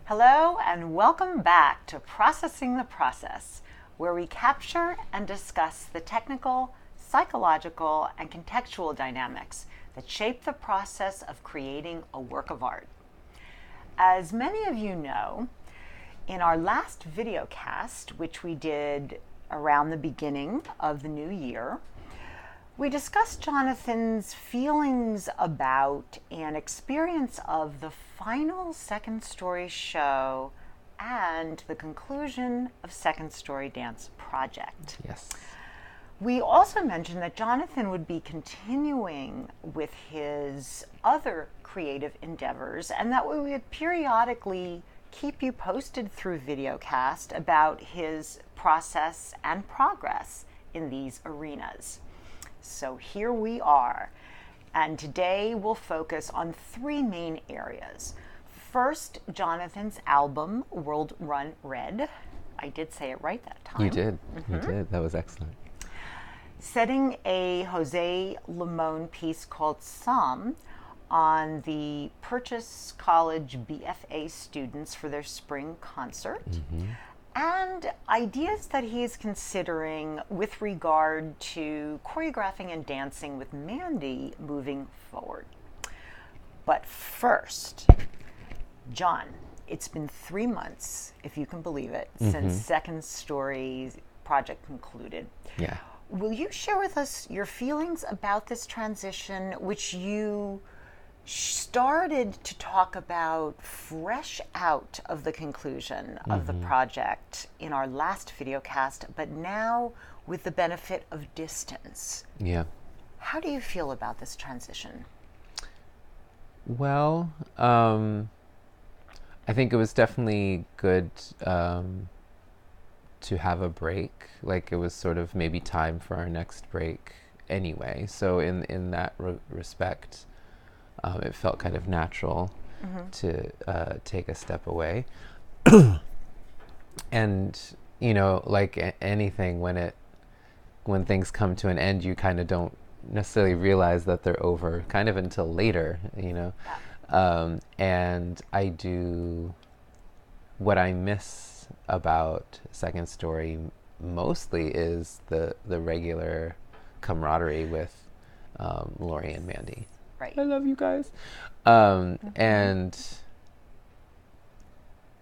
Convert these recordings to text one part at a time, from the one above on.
Hello and welcome back to Processing the Process, where we capture and discuss the technical, psychological, and contextual dynamics that shape the process of creating a work of art. As many of you know, in our last videocast, which we did around the beginning of the new year, we discussed Jonathan's feelings about and experience of the final Second Story show and the conclusion of Second Story Dance Project. Yes. We also mentioned that Jonathan would be continuing with his other creative endeavors and that we would periodically keep you posted through Videocast about his process and progress in these arenas. So here we are, and today we'll focus on three main areas. First, Jonathan's album, World Run Red. I did say it right that time. You did. You did. That was excellent. Setting a Jose Limón piece called Some on the Purchase College BFA students for their spring concert. And ideas that he is considering with regard to choreographing and dancing with Mandy moving forward. But first, Jon, it's been 3 months, if you can believe it, since Second Story project concluded. Yeah. Will you share with us your feelings about this transition, which you started to talk about fresh out of the conclusion of the project in our last videocast, but now with the benefit of distance? Yeah. How do you feel about this transition? Well, I think it was definitely good to have a break. Like it was sort of maybe time for our next break anyway. So in that respect, it felt kind of natural to take a step away. And, you know, like anything, when things come to an end, you kind of don't necessarily realize that they're over kind of until later, you know. And what I miss about Second Story mostly is the regular camaraderie with Lori and Mandy. Right. I love you guys. And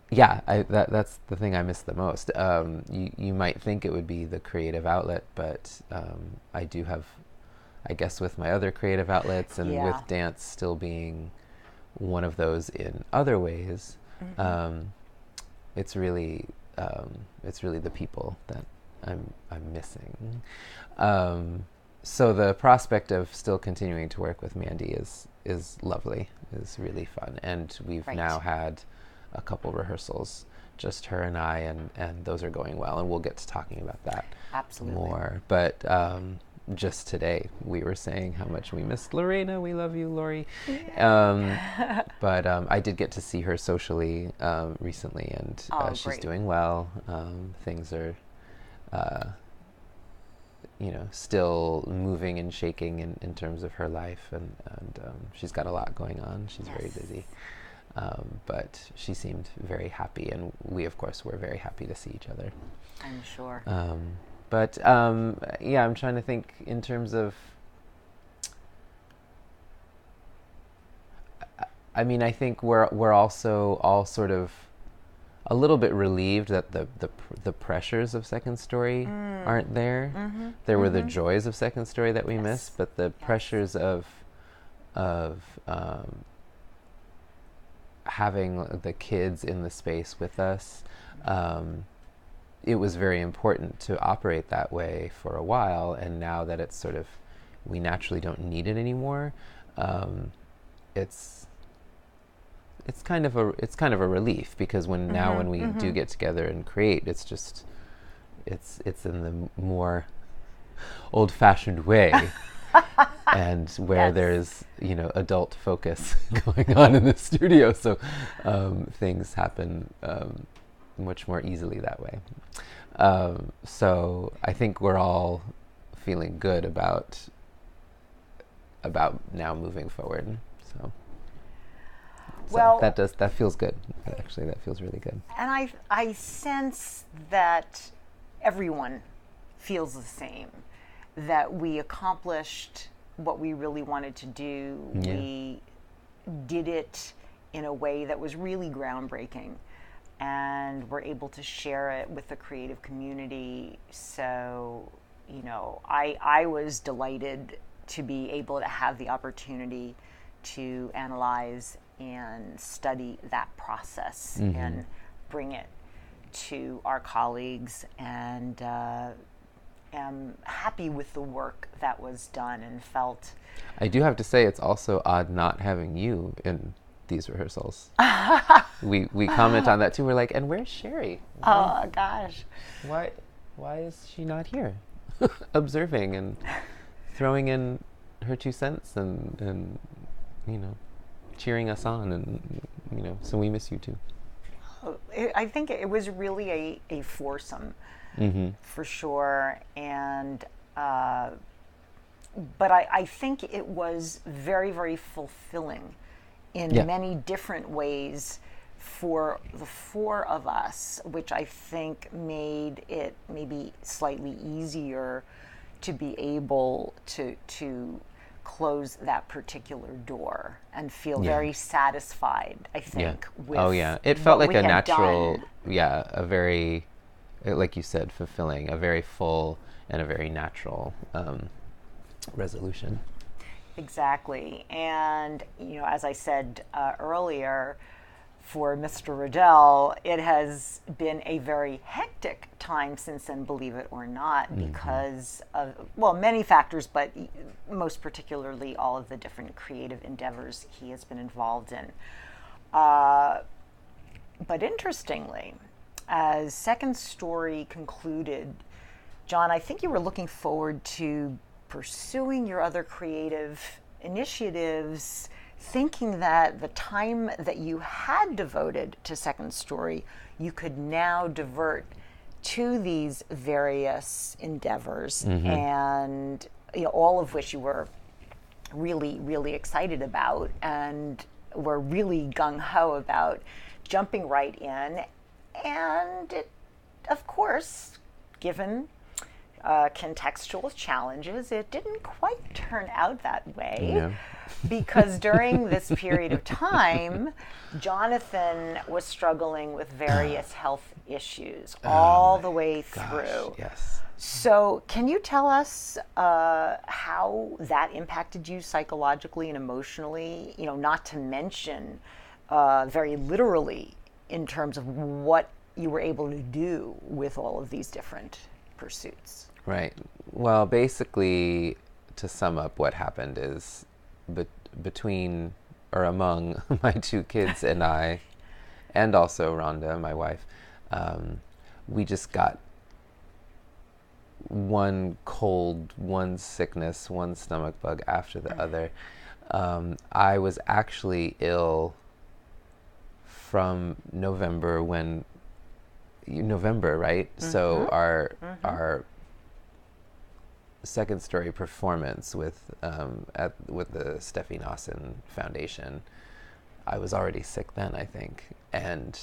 yeah, that's the thing I miss the most. You might think it would be the creative outlet, but I do have, I guess with my other creative outlets and with dance still being one of those in other ways, it's really the people that I'm missing. So the prospect of still continuing to work with Mandy is lovely, is really fun. And we've now had a couple rehearsals, just her and I, and those are going well. And we'll get to talking about that more. But just today, we were saying how much we missed Lorena. We love you, Lori. But I did get to see her socially recently, and she's doing well. Things are... you know, still moving and shaking in terms of her life, and she's got a lot going on. She's very busy, but she seemed very happy, and we, of course, were very happy to see each other. I'm sure. But yeah, I'm trying to think in terms of. I mean, I think we're also all sort of a little bit relieved that the pressures of Second Story aren't there. There were the joys of Second Story that we missed, but the pressures of having the kids in the space with us, it was very important to operate that way for a while. And now that it's sort of, we naturally don't need it anymore. It's kind of a relief, because when we do get together and create, it's just it's in the more old-fashioned way, and where there's, you know, adult focus going on in the studio, so things happen much more easily that way. So I think we're all feeling good about now moving forward. So Well, that feels good. Actually, that feels really good. And I sense that everyone feels the same, that we accomplished what we really wanted to do. Yeah. We did it in a way that was really groundbreaking, and we're able to share it with the creative community. So, I was delighted to be able to have the opportunity to analyze and study that process and bring it to our colleagues, and am happy with the work that was done and felt. I do have to say, it's also odd not having you in these rehearsals. we comment on that too. We're like, and where's Sherri? Oh gosh, why is she not here? Observing and throwing in her 2 cents and cheering us on, and so we miss you too. I think it was really a foursome, for sure, and but I think it was very, very fulfilling in many different ways for the 4 of us, which I think made it maybe slightly easier to be able to close that particular door and feel very satisfied, I think, with it felt what like we a had natural done. a very, like you said, fulfilling, a very full and a very natural resolution. Exactly. And as I said earlier, for Mr. Riddell, it has been a very hectic time since then, believe it or not, because of, many factors, but most particularly all of the different creative endeavors he has been involved in. But interestingly, as Second Story concluded, Jon, I think you were looking forward to pursuing your other creative initiatives, thinking that the time that you had devoted to Second Story, you could now divert to these various endeavors, and all of which you were really, really excited about, and were really gung-ho about jumping right in. And it, of course, given contextual challenges, it didn't quite turn out that way, because during this period of time, Jonathan was struggling with various health issues all the way through. Yes. So can you tell us how that impacted you psychologically and emotionally, not to mention very literally in terms of what you were able to do with all of these different pursuits? Right. Well, basically, to sum up, what happened is between or among my 2 kids and I, and also Rhonda, my wife, we just got one cold, one sickness, one stomach bug after the other. I was actually ill from November, right? So our Second Story performance with the Steffi Nossen Foundation, I was already sick then, I think, and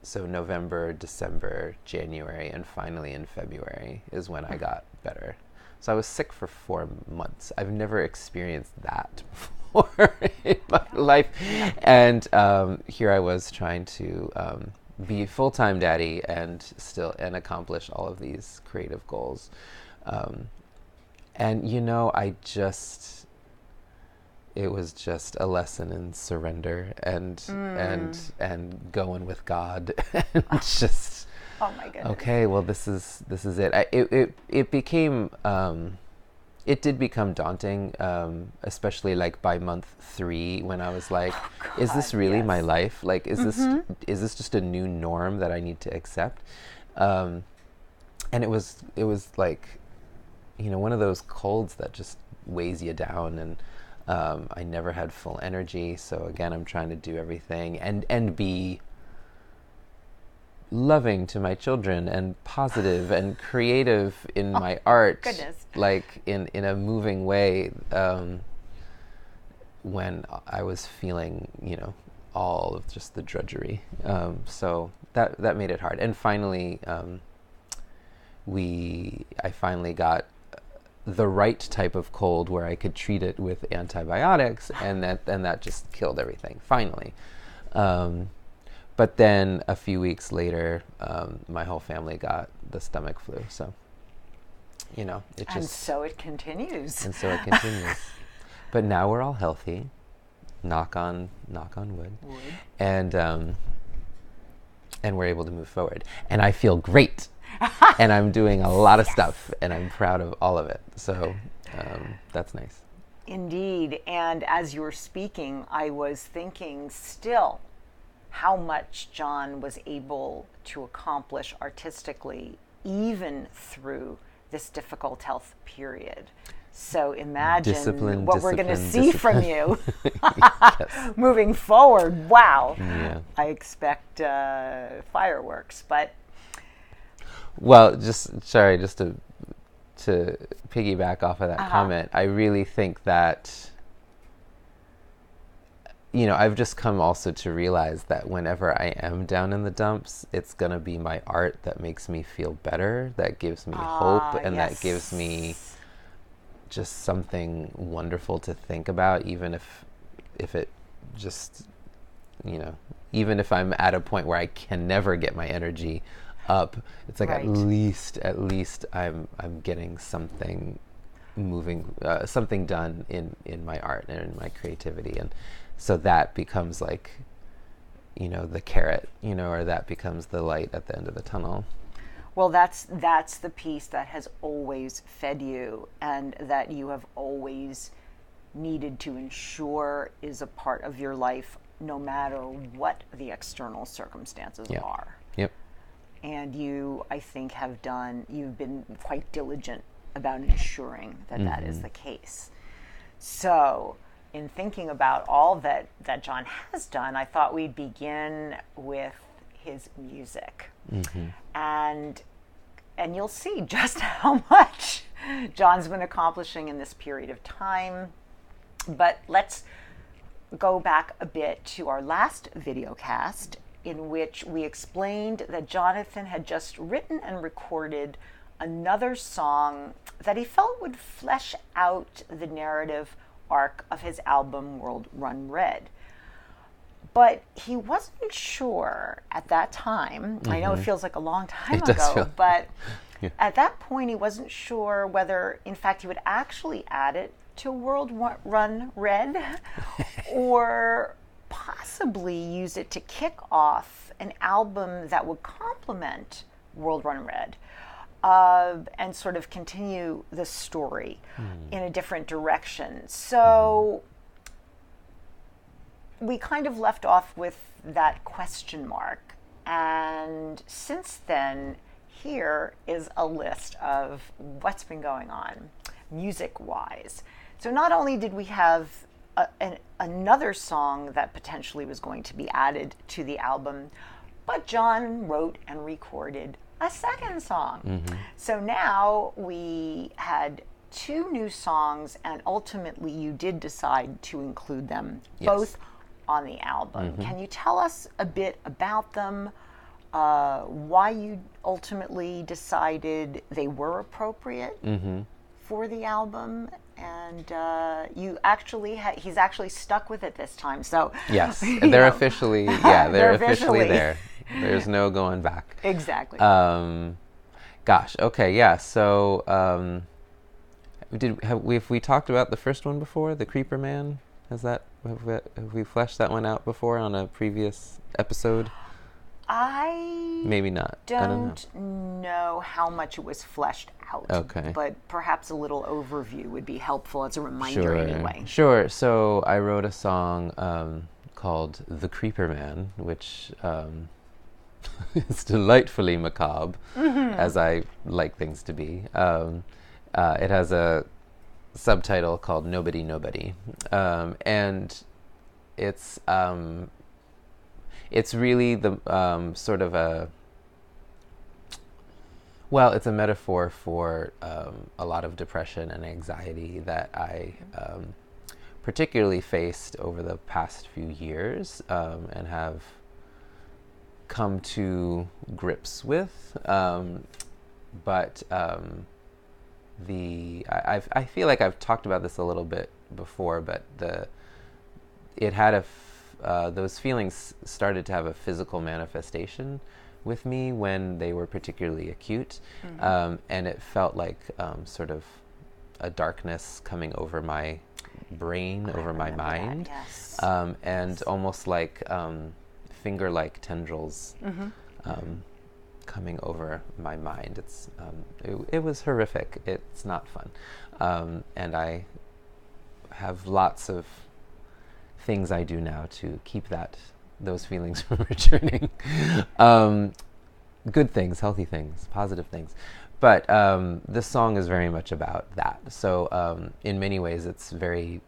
so November, December, January, and finally in February is when I got better. So I was sick for 4 months. I've never experienced that before in my life, and here I was trying to be a full-time daddy and accomplish all of these creative goals. And it was just a lesson in surrender and going with God and just, oh my goodness. Okay, well, this is it. It became, it did become daunting, especially like by month 3 when I was like, is this really my life? Like, is this just a new norm that I need to accept? And it was like, one of those colds that just weighs you down, and I never had full energy. So again, I'm trying to do everything and be loving to my children and positive and creative in my art, goodness. like in a moving way, when I was feeling, all of just the drudgery. So that made it hard. And finally, I finally got the right type of cold where I could treat it with antibiotics, and that just killed everything, finally. But then a few weeks later, my whole family got the stomach flu. So, it just... And so it continues. But now we're all healthy. Knock on wood. And we're able to move forward. And I feel great. And I'm doing a lot of stuff, and I'm proud of all of it. So that's nice. Indeed. And as you were speaking, I was thinking still how much Jon was able to accomplish artistically, even through this difficult health period. So imagine what we're going to see from you moving forward. Wow. Yeah. I expect fireworks, but... Well, just to piggyback off of that comment, I really think that, I've just come also to realize that whenever I am down in the dumps, it's going to be my art that makes me feel better, that gives me hope, and that gives me just something wonderful to think about, even if it just, even if I'm at a point where I can never get my energy up, it's like, right, at least I'm getting something moving, something done in my art and in my creativity, and so that becomes like, the carrot, or that becomes the light at the end of the tunnel. Well, that's the piece that has always fed you, and that you have always needed to ensure is a part of your life, no matter what the external circumstances are. Yep. And you, I think, you've been quite diligent about ensuring that that is the case. So, in thinking about all that Jon has done, I thought we'd begin with his music. And you'll see just how much Jon's been accomplishing in this period of time. But let's go back a bit to our last videocast, in which we explained that Jonathan had just written and recorded another song that he felt would flesh out the narrative arc of his album World Run Red. But he wasn't sure at that time, I know it feels like a long time ago, but at that point he wasn't sure whether, in fact, he would actually add it to World Run Red or possibly use it to kick off an album that would complement World Run Red, and sort of continue the story in a different direction. So we kind of left off with that question mark. And since then, here is a list of what's been going on music-wise. So not only did we have another song that potentially was going to be added to the album, but Jon wrote and recorded a second song. So now we had two new songs, and ultimately you did decide to include them both on the album. Can you tell us a bit about them, why you ultimately decided they were appropriate for the album? And he's actually stuck with it this time. So yes, they're officially they're officially there. There's no going back. Exactly. Gosh. Okay. Yeah. So have we talked about the first one before, the Creeper Man? Have we fleshed that one out before on a previous episode? Maybe not. I don't know how much it was fleshed out. Okay. But perhaps a little overview would be helpful as a reminder anyway. Sure. So I wrote a song called The Creeper Man, which is delightfully macabre, as I like things to be. It has a subtitle called Nobody Nobody. And it's really the sort of it's a metaphor for a lot of depression and anxiety that I particularly faced over the past few years, and have come to grips with. But I feel like I've talked about this a little bit before, but those feelings started to have a physical manifestation with me when they were particularly acute, and it felt like sort of a darkness coming over my brain, over my mind, and almost like finger-like tendrils coming over my mind. It was horrific. It's not fun, and I have lots of things I do now to keep those feelings from returning. Good things, healthy things, positive things. But this song is very much about that. So in many ways, it's very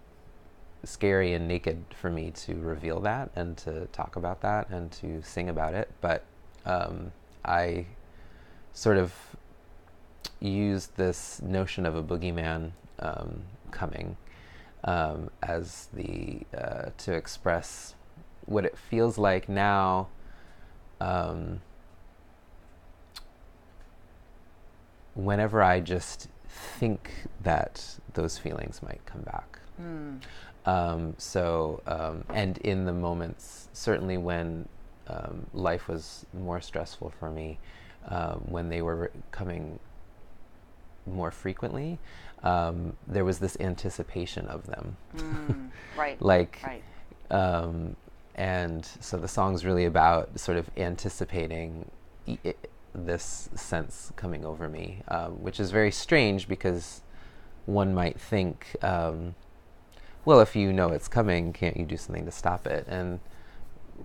scary and naked for me to reveal that and to talk about that and to sing about it. But I sort of used this notion of a boogeyman coming as to express what it feels like now, whenever I just think that those feelings might come back. And in the moments, certainly when life was more stressful for me, when they were coming more frequently, there was this anticipation of them. Right. And so the song's really about sort of anticipating this sense coming over me, which is very strange because one might think, well, if you know it's coming, can't you do something to stop it? And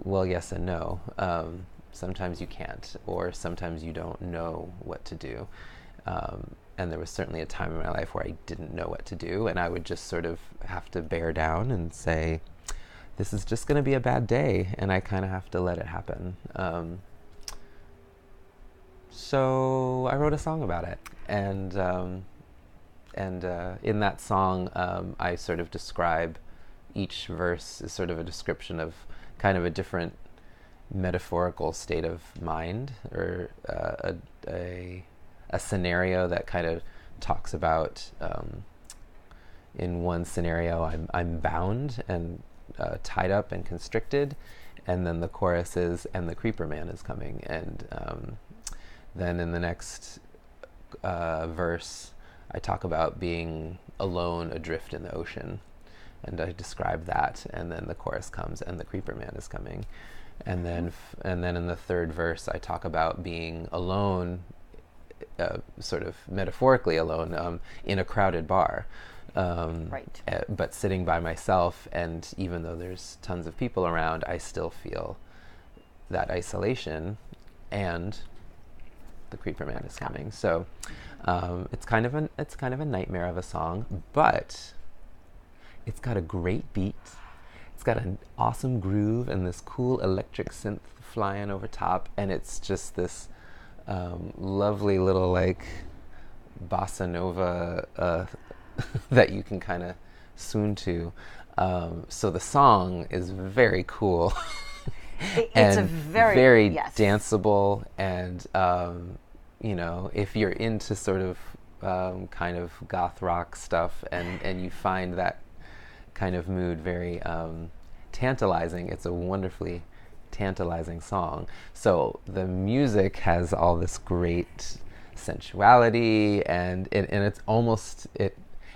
well, yes and no. Sometimes you can't, or sometimes you don't know what to do. And there was certainly a time in my life where I didn't know what to do, and I would just sort of have to bear down and say, this is just going to be a bad day, and I kind of have to let it happen. So I wrote a song about it, and in that song, I sort of describe each verse as sort of a description of kind of a different metaphorical state of mind, or a scenario that kind of talks about, in one scenario, I'm bound and tied up and constricted, and then the chorus is, and the creeper man is coming, and then in the next verse, I talk about being alone adrift in the ocean, and I describe that, and then the chorus comes, and the creeper man is coming, and then in the third verse, I talk about being alone, sort of metaphorically alone, in a crowded bar, but sitting by myself, and even though there's tons of people around, I still feel that isolation, and the creeper man is coming. So it's kind of a nightmare of a song, but it's got a great beat. It's got an awesome groove and this cool electric synth flying over top, and it's just this lovely little like bossa nova that you can kind of swoon to. So the song is very cool. It's a very yes. danceable, and if you're into sort of kind of goth rock stuff, and you find that kind of mood very tantalizing, it's a wonderfully tantalizing song. So the music has all this great sensuality, and it's almost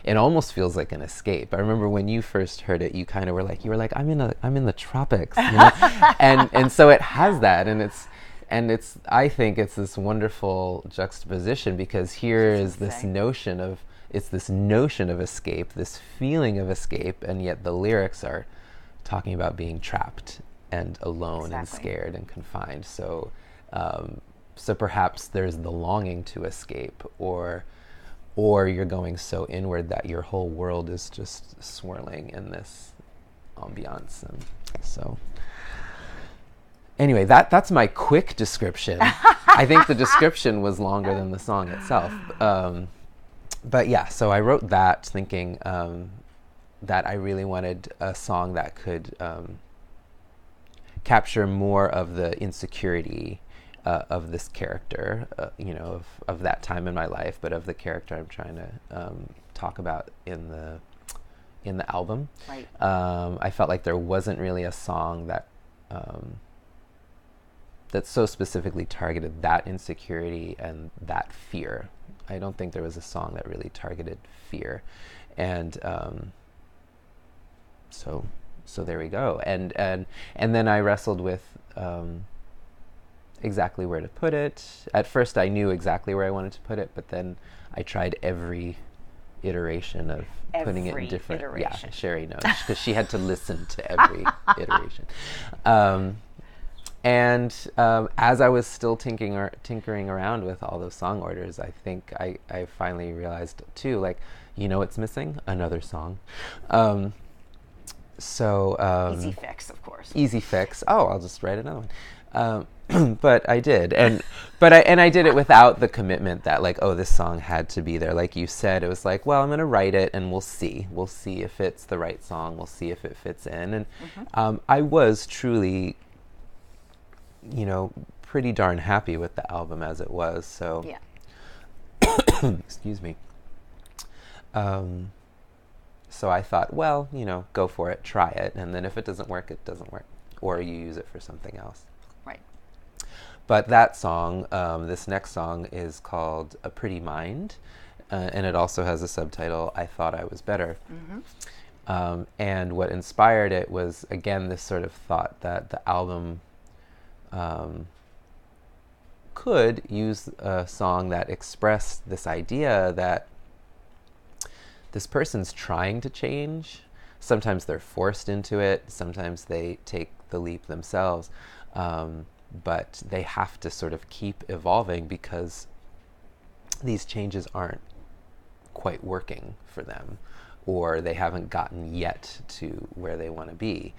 it almost feels like an escape. I remember when you first heard it, you were like, I'm in the tropics, and so it has that, and it's I think it's this wonderful juxtaposition, because here is this notion of escape, this feeling of escape, and yet the lyrics are talking about being trapped and alone and scared and confined. So perhaps there's the longing to escape, or you're going so inward that your whole world is just swirling in this ambiance. And so anyway, that's my quick description. I think the description was longer than the song itself. But yeah, so I wrote that thinking that I really wanted a song that could capture more of the insecurity of this character, of that time in my life, but of the character I'm trying to talk about in the album. Right. I felt like there wasn't really a song that so specifically targeted that insecurity and that fear. I don't think there was a song that really targeted fear, and so there we go. And then I wrestled with exactly where to put it. At first, I knew exactly where I wanted to put it, but then I tried every iteration of putting it in different. Iteration. Yeah, Sherri knows because she had to listen to every iteration. And as I was still tinkering around with all those song orders, I think I finally realized too, like, what's missing? Another song. Easy fix, of course. Easy fix. Oh, I'll just write another one. But I did, and I did it without the commitment that, like, oh, this song had to be there. Like you said, it was like, well, I'm going to write it, and we'll see if it's the right song. We'll see if it fits in. And I was truly, pretty darn happy with the album as it was. So, yeah. Excuse me. So I thought, well, go for it, try it, and then if it doesn't work, it doesn't work, or you use it for something else. Right. But that song, this next song, is called A Pretty Mind, and it also has a subtitle, I Thought I Was Better. And what inspired it was, again, this sort of thought that the album could use a song that expressed this idea that this person's trying to change. Sometimes they're forced into it. Sometimes they take the leap themselves. But they have to sort of keep evolving because these changes aren't quite working for them, or they haven't gotten yet to where they want to be.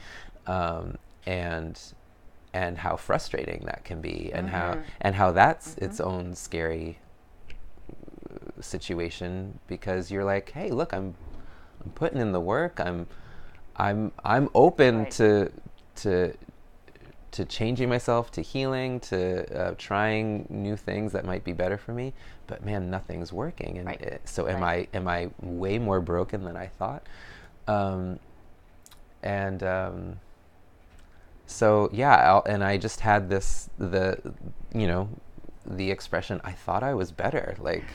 And how frustrating that can be, and how that's its own scary situation, because you're like, hey, look, I'm putting in the work. I'm open to changing myself, to healing, to trying new things that might be better for me. But man, nothing's working, and so am I way more broken than I thought? So yeah, and I just had the expression, I thought I was better, like,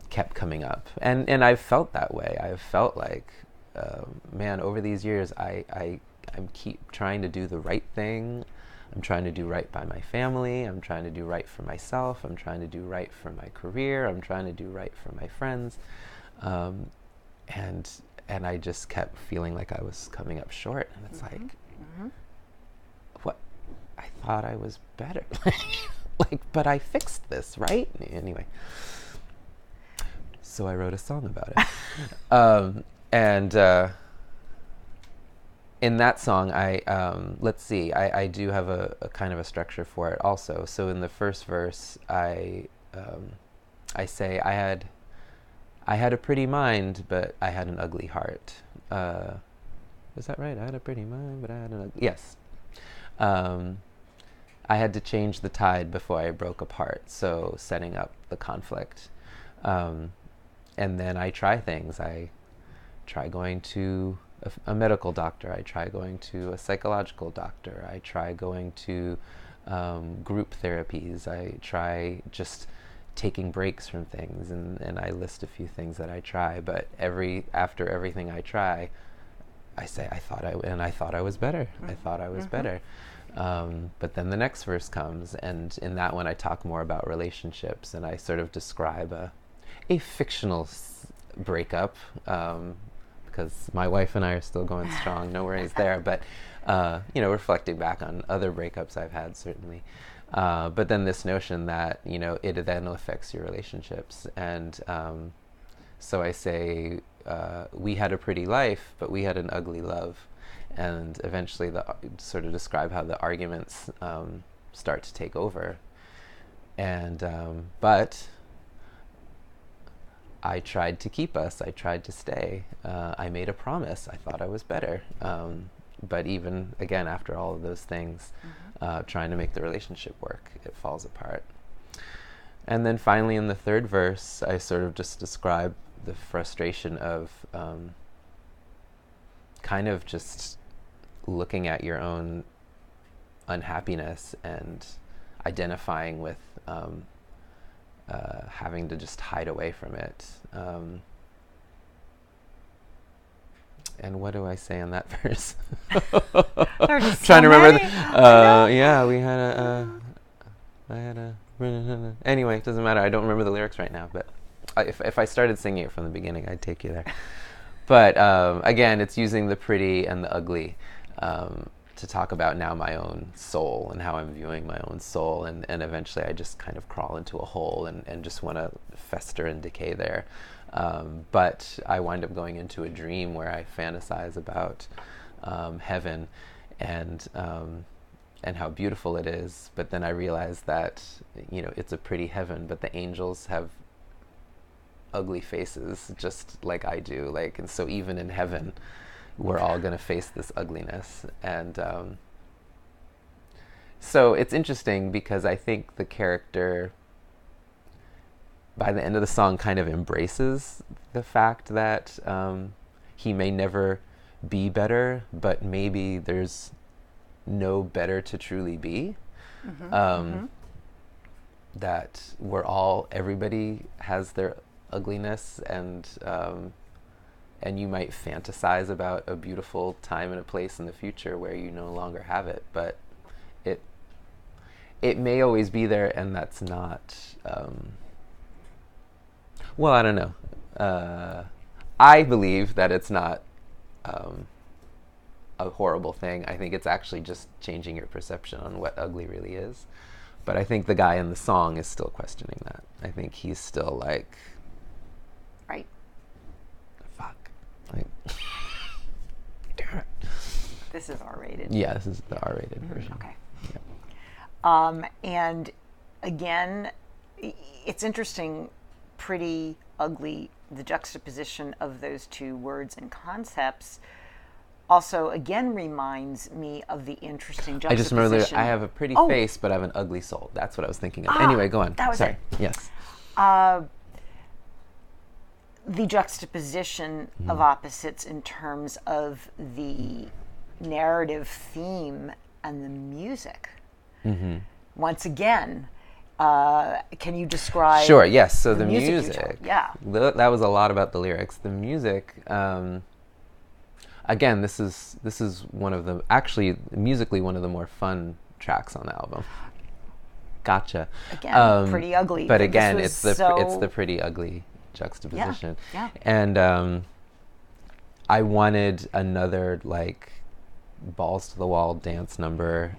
kept coming up, and I've felt that way. I've felt like, man, over these years, I keep trying to do the right thing. I'm trying to do right by my family. I'm trying to do right for myself. I'm trying to do right for my career. I'm trying to do right for my friends, and I just kept feeling like I was coming up short. And it's like, what? I thought I was better. Like, but I fixed this, right? Anyway, so I wrote a song about it. And in that song, let's see, I do have a kind of a structure for it also. So in the first verse, I say I had a pretty mind, but I had an ugly heart. Is that right? I had a pretty mind, but I had an ugly... Yes. I had to change the tide before I broke apart, so setting up the conflict. And then I try things. I try going to a medical doctor. I try going to a psychological doctor. I try going to group therapies. I try just taking breaks from things, and I list a few things that I try. But after everything I try, I say I thought I was better. I thought I was better. But then the next verse comes, and in that one I talk more about relationships, and I sort of describe a fictional breakup, because my wife and I are still going strong, no worries there, but reflecting back on other breakups I've had, certainly. But then this notion that, it then affects your relationships. And so I say, we had a pretty life, but we had an ugly love. And eventually sort of describe how the arguments start to take over. And but I tried to keep us. I tried to stay. I made a promise. I thought I was better. But even, again, after all of those things, trying to make the relationship work, it falls apart. And then finally in the third verse, I sort of just describe the frustration of kind of just looking at your own unhappiness and identifying with having to just hide away from it. And what do I say in that verse? There's Trying to remember. Yeah, we had I had a. Anyway, it doesn't matter. I don't remember the lyrics right now, but if I started singing it from the beginning, I'd take you there. But again, it's using the pretty and the ugly to talk about now my own soul and how I'm viewing my own soul. And eventually I just kind of crawl into a hole and just want to fester and decay there. But I wind up going into a dream where I fantasize about heaven and how beautiful it is. But then I realize that, it's a pretty heaven, but the angels have ugly faces just like I do. And so even in heaven, we're all going to face this ugliness. And so it's interesting because I think the character, by the end of the song, kind of embraces the fact that he may never be better, but maybe there's no better to truly be. That everybody has their ugliness, and you might fantasize about a beautiful time and a place in the future where you no longer have it, but it may always be there, and that's not well, I don't know. I believe that it's not a horrible thing. I think it's actually just changing your perception on what ugly really is. But I think the guy in the song is still questioning that. I think he's still like, right, fuck, like, damn it. This is R-rated. Yeah, this is the R-rated version. Okay. Yeah. And again, it's interesting, pretty, ugly, the juxtaposition of those two words and concepts also again reminds me of the interesting juxtaposition. I just remember I have a pretty face, but I have an ugly soul. That's what I was thinking of. Anyway, go on. That was Sorry. it. Yes. The juxtaposition of opposites in terms of the narrative theme and the music. Once again, can you describe? Sure. Yes. So the music. Yeah. That was a lot about the lyrics. The music. Again, this is one of the, actually musically, one of the more fun tracks on the album. Gotcha. Again, pretty ugly. But again, it's the pretty ugly juxtaposition. Yeah. And I wanted another like balls to the wall dance number.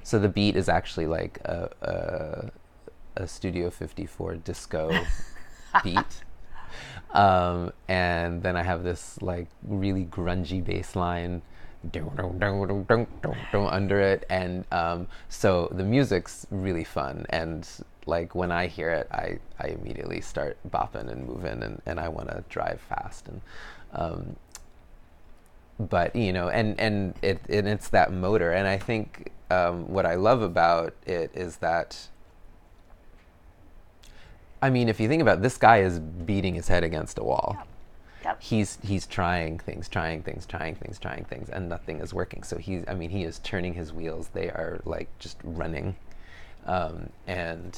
So the beat is actually like a Studio 54 disco beat. And then I have this like really grungy bass line under it, and so the music's really fun, and like when I hear it, I immediately start bopping and moving, and I want to drive fast, and but and it's that motor, and I think what I love about it is that, I mean, if you think about it, this guy is beating his head against a wall. Yep. He's trying things, and nothing is working. So he is turning his wheels. They are like just running, and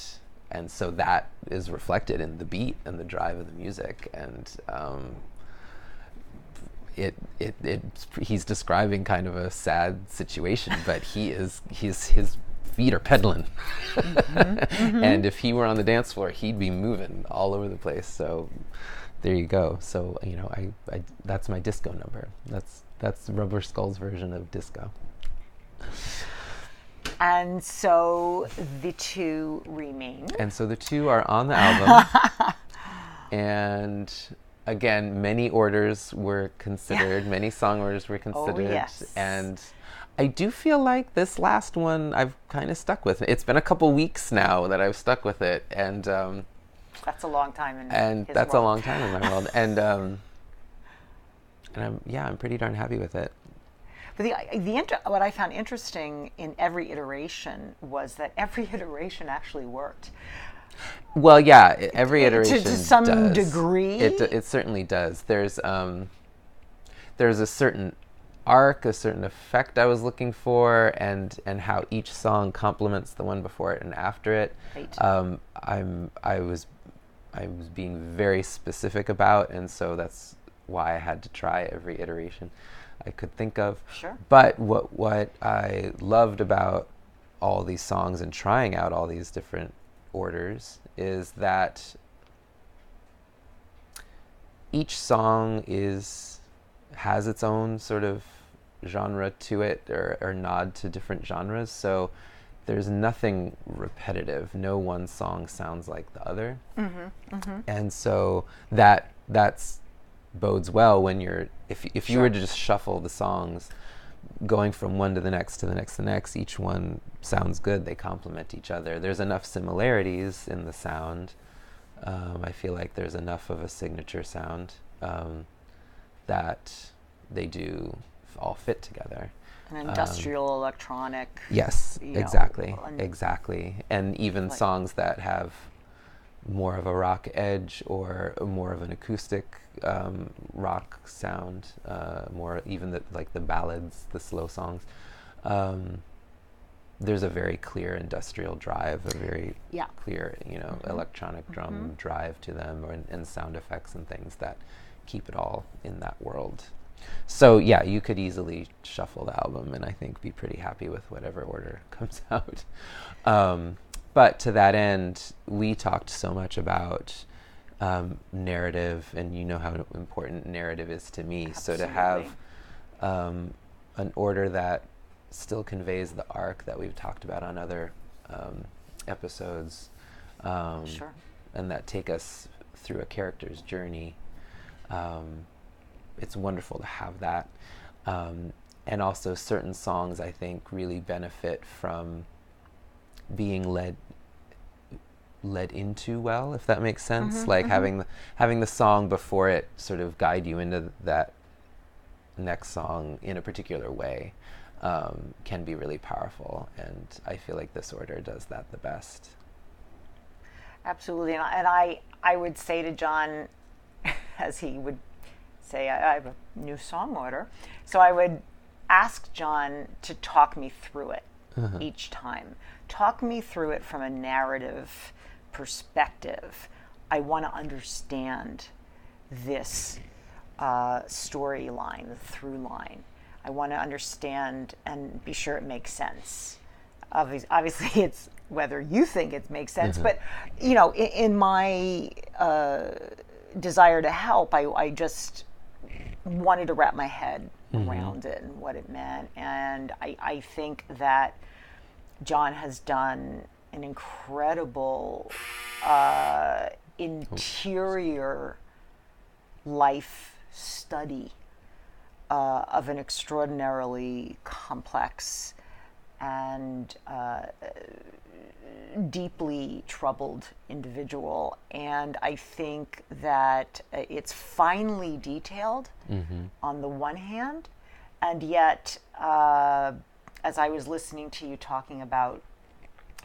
so that is reflected in the beat and the drive of the music. And he's describing kind of a sad situation, but his feet are pedaling. And if he were on the dance floor, he'd be moving all over the place. So there you go. So I that's my disco number. That's Rubber Skull's version of disco. And so the two remain. And so the two are on the album. And again, many orders were considered, many song orders were considered. Oh, yes. And I do feel like this last one I've kind of stuck with. It's been a couple weeks now that I've stuck with it, and That's a long time in and his that's world. a long time in my world. And I'm pretty darn happy with it. But what I found interesting in every iteration was that every iteration actually worked. Well, yeah, every iteration to some does. degree. It certainly does. There's a certain arc, a certain effect I was looking for, and how each song complements the one before it and after it. Right. I was being very specific about, and so that's why I had to try every iteration I could think of. Sure. But what I loved about all these songs and trying out all these different orders is that each song has its own sort of genre to it, or nod to different genres. So there's nothing repetitive. No one song sounds like the other. Mm-hmm, mm-hmm. And so that's bodes well when if you were to just shuffle the songs, going from one to the next to the next to the next, each one sounds good. They complement each other. There's enough similarities in the sound. I feel like there's enough of a signature sound that they do all fit together. An industrial, electronic. Yes, exactly. And even songs that have more of a rock edge or more of an acoustic rock sound, more even the ballads, the slow songs. There's a very clear industrial drive, a very clear, electronic drum drive to them, and sound effects and things that keep it all in that world. So yeah, you could easily shuffle the album and I think be pretty happy with whatever order comes out. But to that end, we talked so much about narrative, and you know how important narrative is to me. Absolutely. So to have an order that still conveys the arc that we've talked about on other episodes, Sure. and that take us through a character's journey. It's wonderful to have that. And also certain songs, I think, really benefit from being led into well, if that makes sense. Like having the song before it sort of guide you into that next song in a particular way can be really powerful. And I feel like this order does that the best. Absolutely. And I would say to Jon, as he would say, I have a new song order. So I would ask Jon to talk me through it each time. Talk me through it from a narrative perspective. I want to understand this storyline, the through line. I want to understand and be sure it makes sense. Obviously, it's whether you think it makes sense, but in my desire to help, I just wanted to wrap my head around it and what it meant. And I think that Jon has done an incredible interior life study of an extraordinarily complex and deeply troubled individual. And I think that it's finely detailed on the one hand, and yet as I was listening to you talking about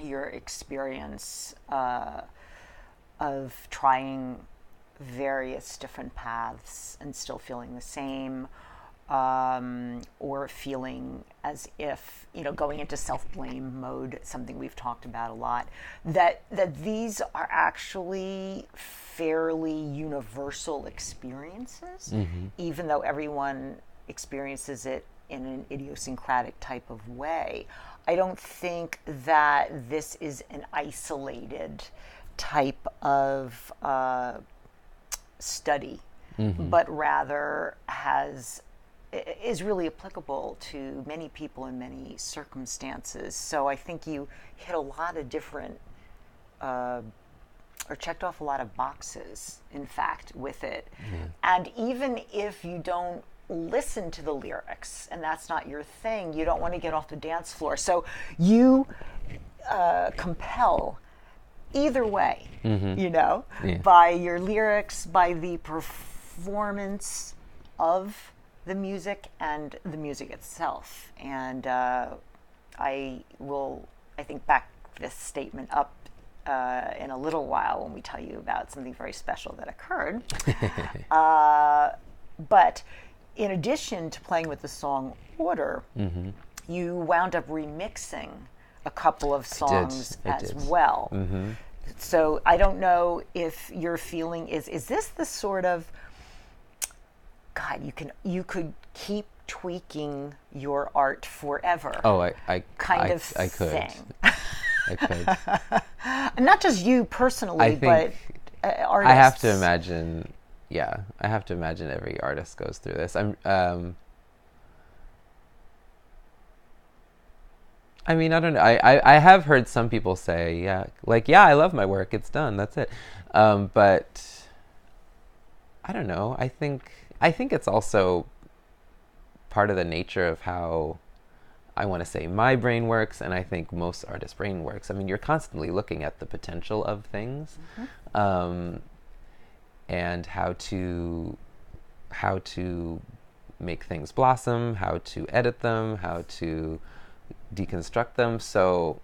your experience of trying various different paths and still feeling the same, or feeling as if, going into self-blame mode, something we've talked about a lot, that these are actually fairly universal experiences, even though everyone experiences it in an idiosyncratic type of way. I don't think that this is an isolated type of study, but rather is really applicable to many people in many circumstances. So I think you hit a lot of different, or checked off a lot of boxes, in fact, with it. And even if you don't listen to the lyrics, and that's not your thing, you don't want to get off the dance floor. So you compel either way, Yeah. by your lyrics, by the performance of the music and the music itself. And I think, back this statement up in a little while when we tell you about something very special that occurred. But in addition to playing with the song order, you wound up remixing a couple of songs as well. So I don't know if your feeling is this the sort of, God, you could keep tweaking your art forever. Oh, I could. thing. I could. And not just you personally, but artists. I have to imagine. Yeah, I have to imagine every artist goes through this. I mean, I don't know. I have heard some people say, I love my work. It's done. That's it. But I don't know. I think it's also part of the nature of how I want to say my brain works, and I think most artists' brain works. I mean, you're constantly looking at the potential of things, and how to make things blossom, how to edit them, how to deconstruct them. So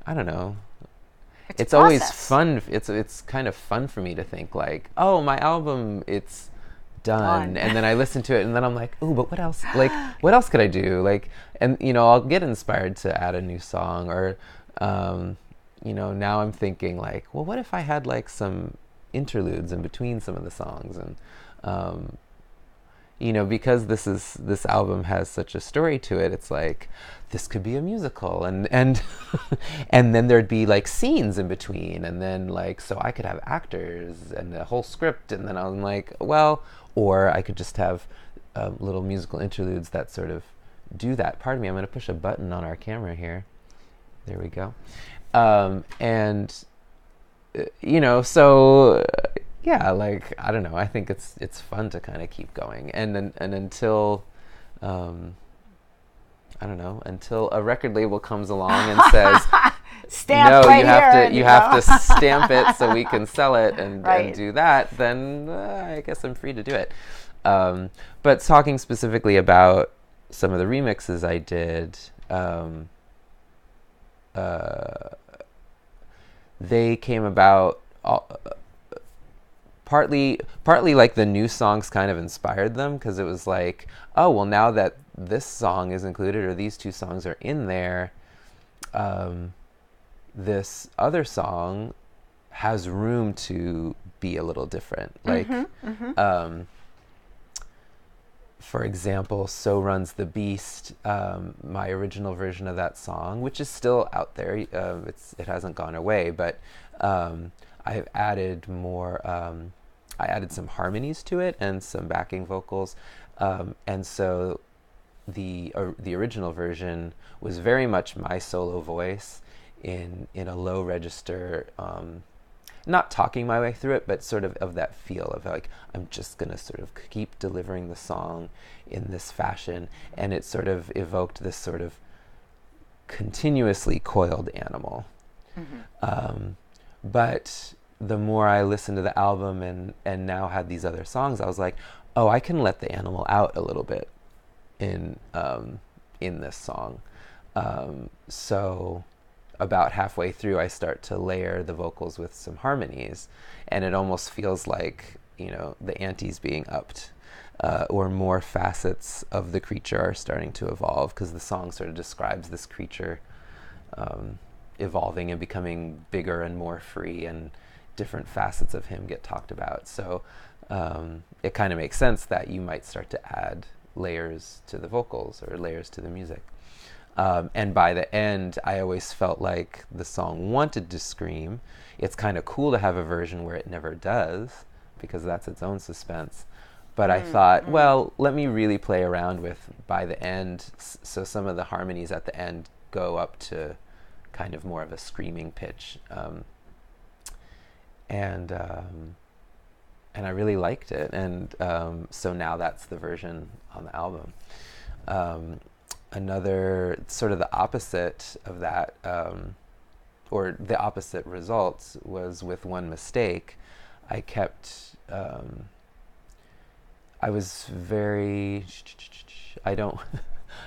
I don't know. It's always fun. It's kind of fun for me to think like, oh, my album, it's done. And then I listen to it and then I'm like, oh, but what else? Like, what else could I do? Like, and I'll get inspired to add a new song, or now I'm thinking like, well, what if I had like some interludes in between some of the songs, and because this album has such a story to it, it's like this could be a musical, and and then there'd be like scenes in between, and then like, so I could have actors and a whole script, and then I'm like, well, or I could just have little musical interludes that sort of do that. Pardon me, I'm going to push a button on our camera here. There we go. So yeah, like, I don't know. I think it's fun to kind of keep going, and until I don't know, until a record label comes along and says, Stamp no, right you have to stamp it so we can sell it and do that, then I guess I'm free to do it. But talking specifically about some of the remixes I did, they came about partly like the new songs kind of inspired them, because it was like, oh, well, now that this song is included, or these two songs are in there, this other song has room to be a little different. Like, for example, So Runs the Beast, my original version of that song, which is still out there, it hasn't gone away, but I've added more, I added some harmonies to it and some backing vocals, and so the original version was very much my solo voice in a low register, not talking my way through it, but sort of that feel of like, I'm just going to sort of keep delivering the song in this fashion. And it sort of evoked this sort of continuously coiled animal. But the more I listened to the album and now had these other songs, I was like, oh, I can let the animal out a little bit in this song. So about halfway through, I start to layer the vocals with some harmonies, and it almost feels like, the ante's being upped, or more facets of the creature are starting to evolve, because the song sort of describes this creature evolving and becoming bigger and more free, and different facets of him get talked about. So it kind of makes sense that you might start to add layers to the vocals or layers to the music. And by the end, I always felt like the song wanted to scream. It's kind of cool to have a version where it never does, because that's its own suspense. But I thought, well, let me really play around with by the end, so some of the harmonies at the end go up to kind of more of a screaming pitch. And I really liked it. And so now that's the version on the album. Another sort of the opposite of that, or the opposite results was with one mistake, I kept, I was very, I don't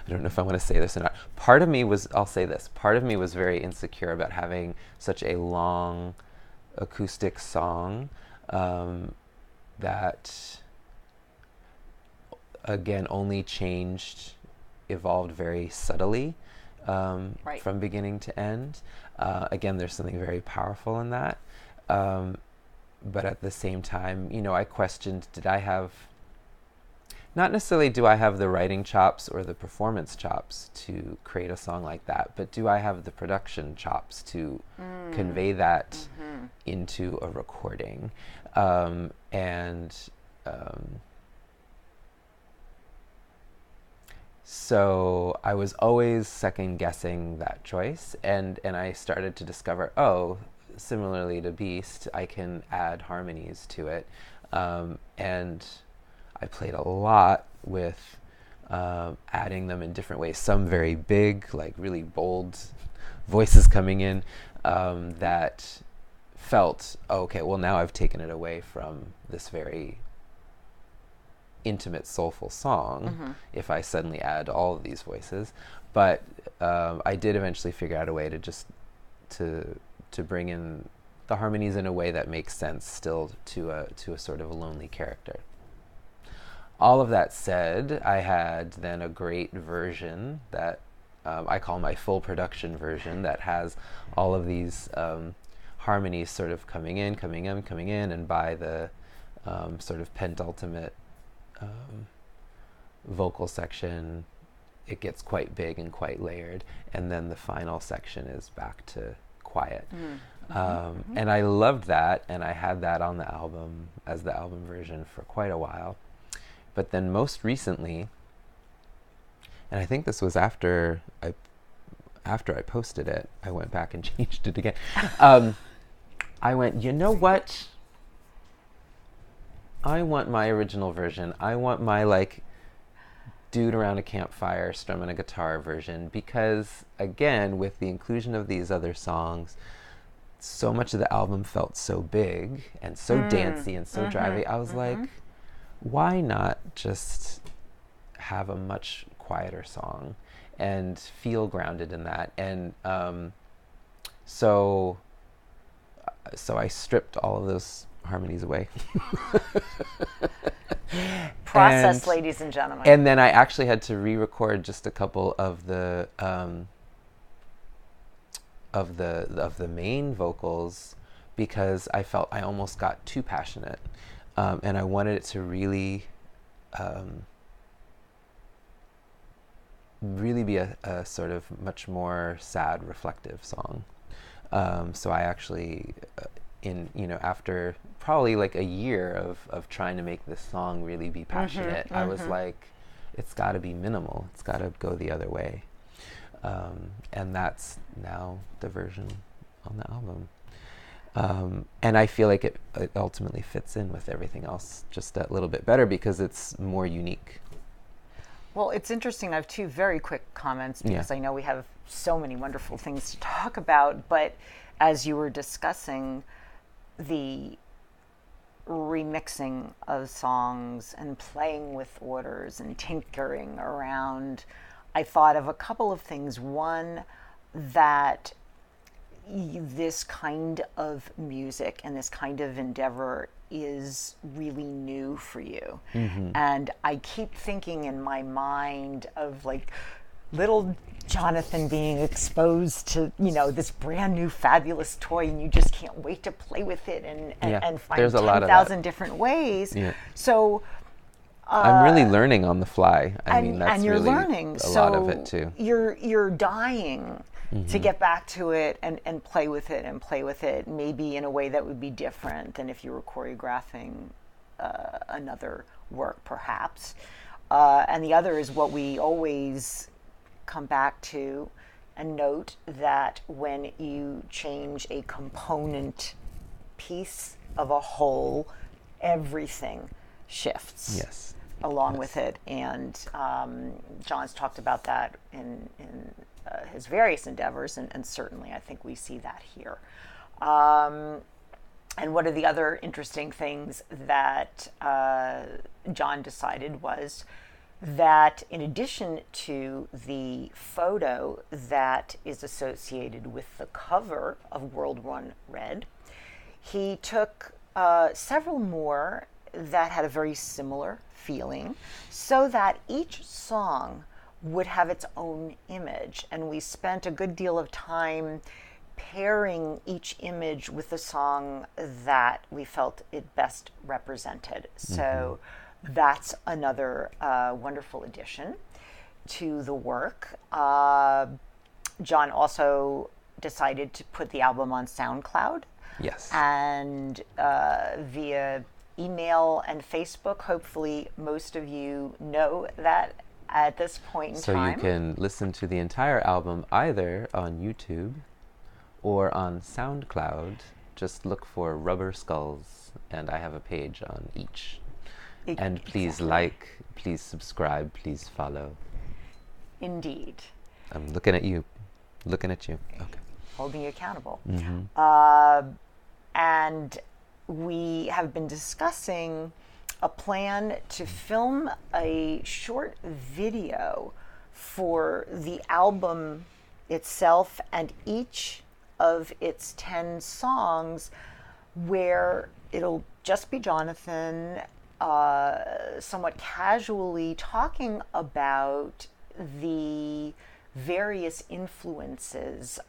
know if I want to say this or not. Part of me was, I'll say this, part of me was very insecure about having such a long acoustic song that, again, only evolved very subtly from beginning to end. Again, there's something very powerful in that. But at the same time, I questioned, did I have, not necessarily do I have the writing chops or the performance chops to create a song like that, but do I have the production chops to convey that into a recording? So I was always second guessing that choice, and I started to discover, similarly to Beast, I can add harmonies to it, and I played a lot with adding them in different ways. Some very big, like really bold voices coming in that felt, okay, well now I've taken it away from this very intimate, soulful song if I suddenly add all of these voices. But I did eventually figure out a way to just to bring in the harmonies in a way that makes sense still to a sort of a lonely character. All of that said, I had then a great version that I call my full production version that has all of these harmonies sort of coming in, and by the sort of penultimate vocal section, it gets quite big and quite layered, and then the final section is back to quiet. And I loved that, and I had that on the album as the album version for quite a while. But then most recently, and I think this was after I posted it, I went back and changed it again. I went, you know what? I want my original version. I want my dude around a campfire strumming a guitar version, because again, with the inclusion of these other songs, so much of the album felt so big and so dancey and so drivey. I was like, why not just have a much quieter song and feel grounded in that? And so I stripped all of those harmonies away. Process, ladies and gentlemen. And then I actually had to re-record just a couple of the main vocals, because I felt I almost got too passionate, and I wanted it to really be a sort of much more sad, reflective song. So I actually, after probably like a year of trying to make this song really be passionate, I was like, it's got to be minimal. It's got to go the other way. And that's now the version on the album. And I feel like it ultimately fits in with everything else just that little bit better because it's more unique. Well, it's interesting. I have two very quick comments because I know we have so many wonderful things to talk about. But as you were discussing the remixing of songs and playing with orders and tinkering around, I thought of a couple of things. One, that this kind of music and this kind of endeavor is really new for you. And I keep thinking in my mind of like little Jonathan being exposed to, this brand new fabulous toy, and you just can't wait to play with it and find 10,000 different ways. So I'm really learning on the fly. I mean, that's and you're really learning. a lot of it too. You're dying to get back to it and play with it, maybe in a way that would be different than if you were choreographing another work, perhaps. And the other is what we always come back to and note, that when you change a component piece of a whole, everything shifts along with it. And John's talked about that in his various endeavors, and certainly I think we see that here. And one of the other interesting things that Jon decided was that in addition to the photo that is associated with the cover of World Run Red, he took several more that had a very similar feeling, so that each song would have its own image. And we spent a good deal of time pairing each image with the song that we felt it best represented. So that's another wonderful addition to the work. Jon also decided to put the album on SoundCloud. Yes. And via email and Facebook, hopefully most of you know that at this point in time. So you can listen to the entire album either on YouTube or on SoundCloud. Just look for Rubber Skulls, and I have a page on each. And please like, please subscribe, please follow. Indeed. I'm looking at you. Looking at you. Okay. Holding you accountable. Mm-hmm. And we have been discussing a plan to film a short video for the album itself and each of its 10 songs, where it'll just be Jonathan somewhat casually talking about the various influences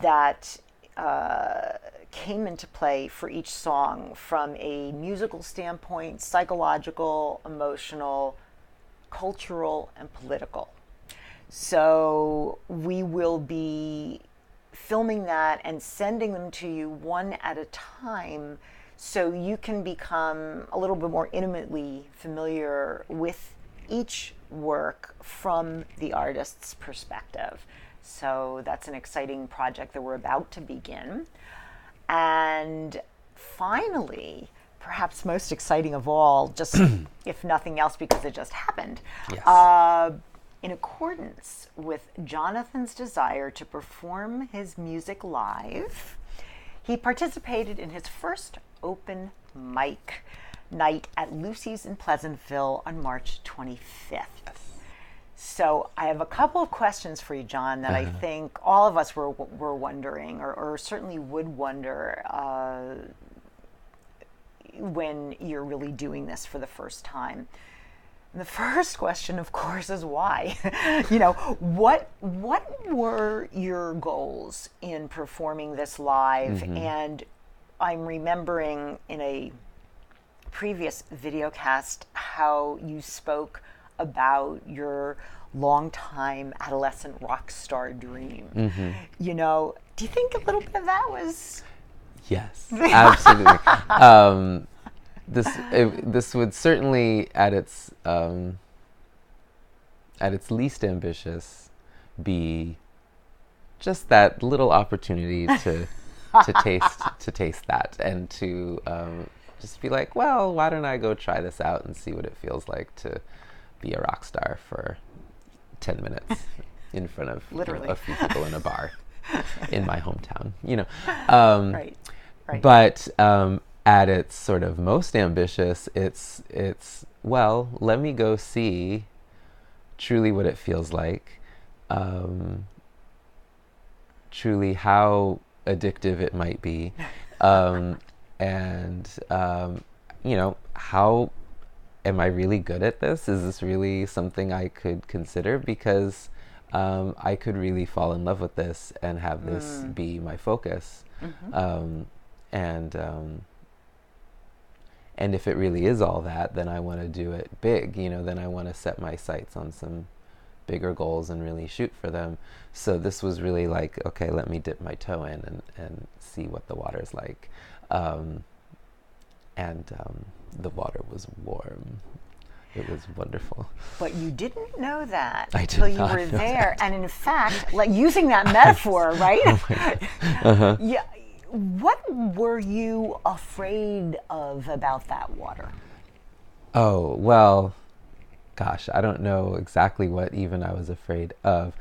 that came into play for each song from a musical standpoint, psychological, emotional, cultural, and political. So we will be filming that and sending them to you one at a time, so you can become a little bit more intimately familiar with each work from the artist's perspective. So that's an exciting project that we're about to begin. And finally, perhaps most exciting of all, just if nothing else because it just happened, Yes. In accordance with Jonathan's desire to perform his music live, he participated in his first open mic night at Lucy's in Pleasantville on March 25th. So I have a couple of questions for you, Jon, that I think all of us were wondering, or certainly would wonder when you're really doing this for the first time. And the first question, of course, is why? What were your goals in performing this live? And I'm remembering in a previous videocast how you spoke about your longtime adolescent rock star dream. Do you think a little bit of that was? Yes, absolutely. This would certainly, at its least ambitious, be just that little opportunity to taste that, and to just be like, well, why don't I go try this out and see what it feels like to be a rock star for 10 minutes in front of a few people in a bar in my hometown, Right. But at its sort of most ambitious, it's well, let me go see truly what it feels like, truly how addictive it might be, and how am I really good at this? Is this really something I could consider? Because I could really fall in love with this and have this be my focus. And if it really is all that, then I want to do it big, then I want to set my sights on some bigger goals and really shoot for them. So this was really like, okay, let me dip my toe in and see what the water's like. The water was warm. It was wonderful. But you didn't know that until you were there. And in fact, like using that metaphor, right? Oh my God. Yeah. What were you afraid of about that water? Oh, well, gosh, I don't know exactly what even I was afraid of.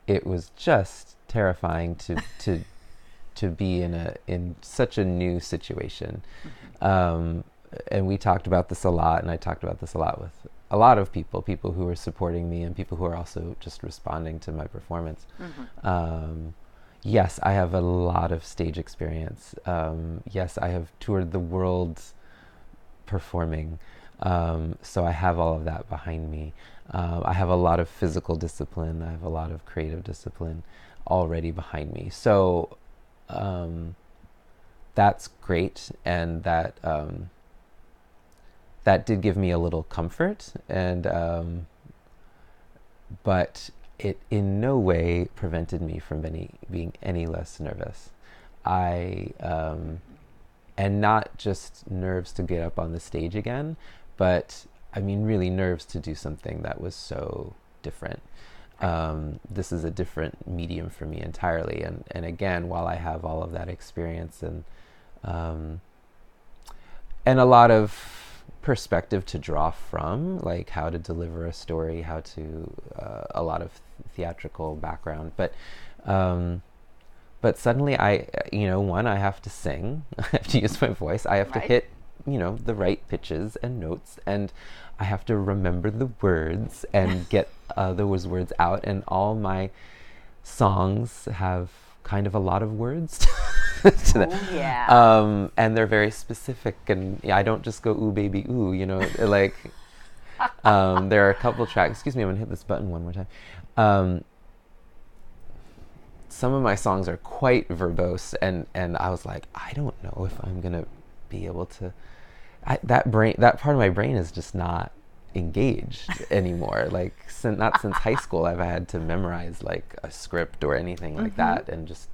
It was just terrifying to be in such a new situation. And we talked about this a lot, and I talked about this a lot with a lot of people who were supporting me and people who are also just responding to my performance. Yes, I have a lot of stage experience. Yes, I have toured the world performing. So I have all of that behind me. I have a lot of physical discipline. I have a lot of creative discipline already behind me. So that's great, and that did give me a little comfort, and but it in no way prevented me from being any less nervous. And not just nerves to get up on the stage again, but I mean really nerves to do something that was so different. This is a different medium for me entirely, and again, while I have all of that experience and a lot of perspective to draw from, like how to deliver a story, how to a lot of theatrical background, but suddenly I have to sing, I have to use my voice, I have to hit, the right pitches and notes, and I have to remember the words and get those words out, and all my songs have kind of a lot of words to them. Yeah. And they're very specific, and I don't just go ooh baby ooh, like there are a couple tracks, excuse me, I'm gonna hit this button one more time. Some of my songs are quite verbose, and I was like, I don't know if I'm gonna be able to. That part of my brain is just not engaged anymore. Like not since high school I've had to memorize like a script or anything like that and just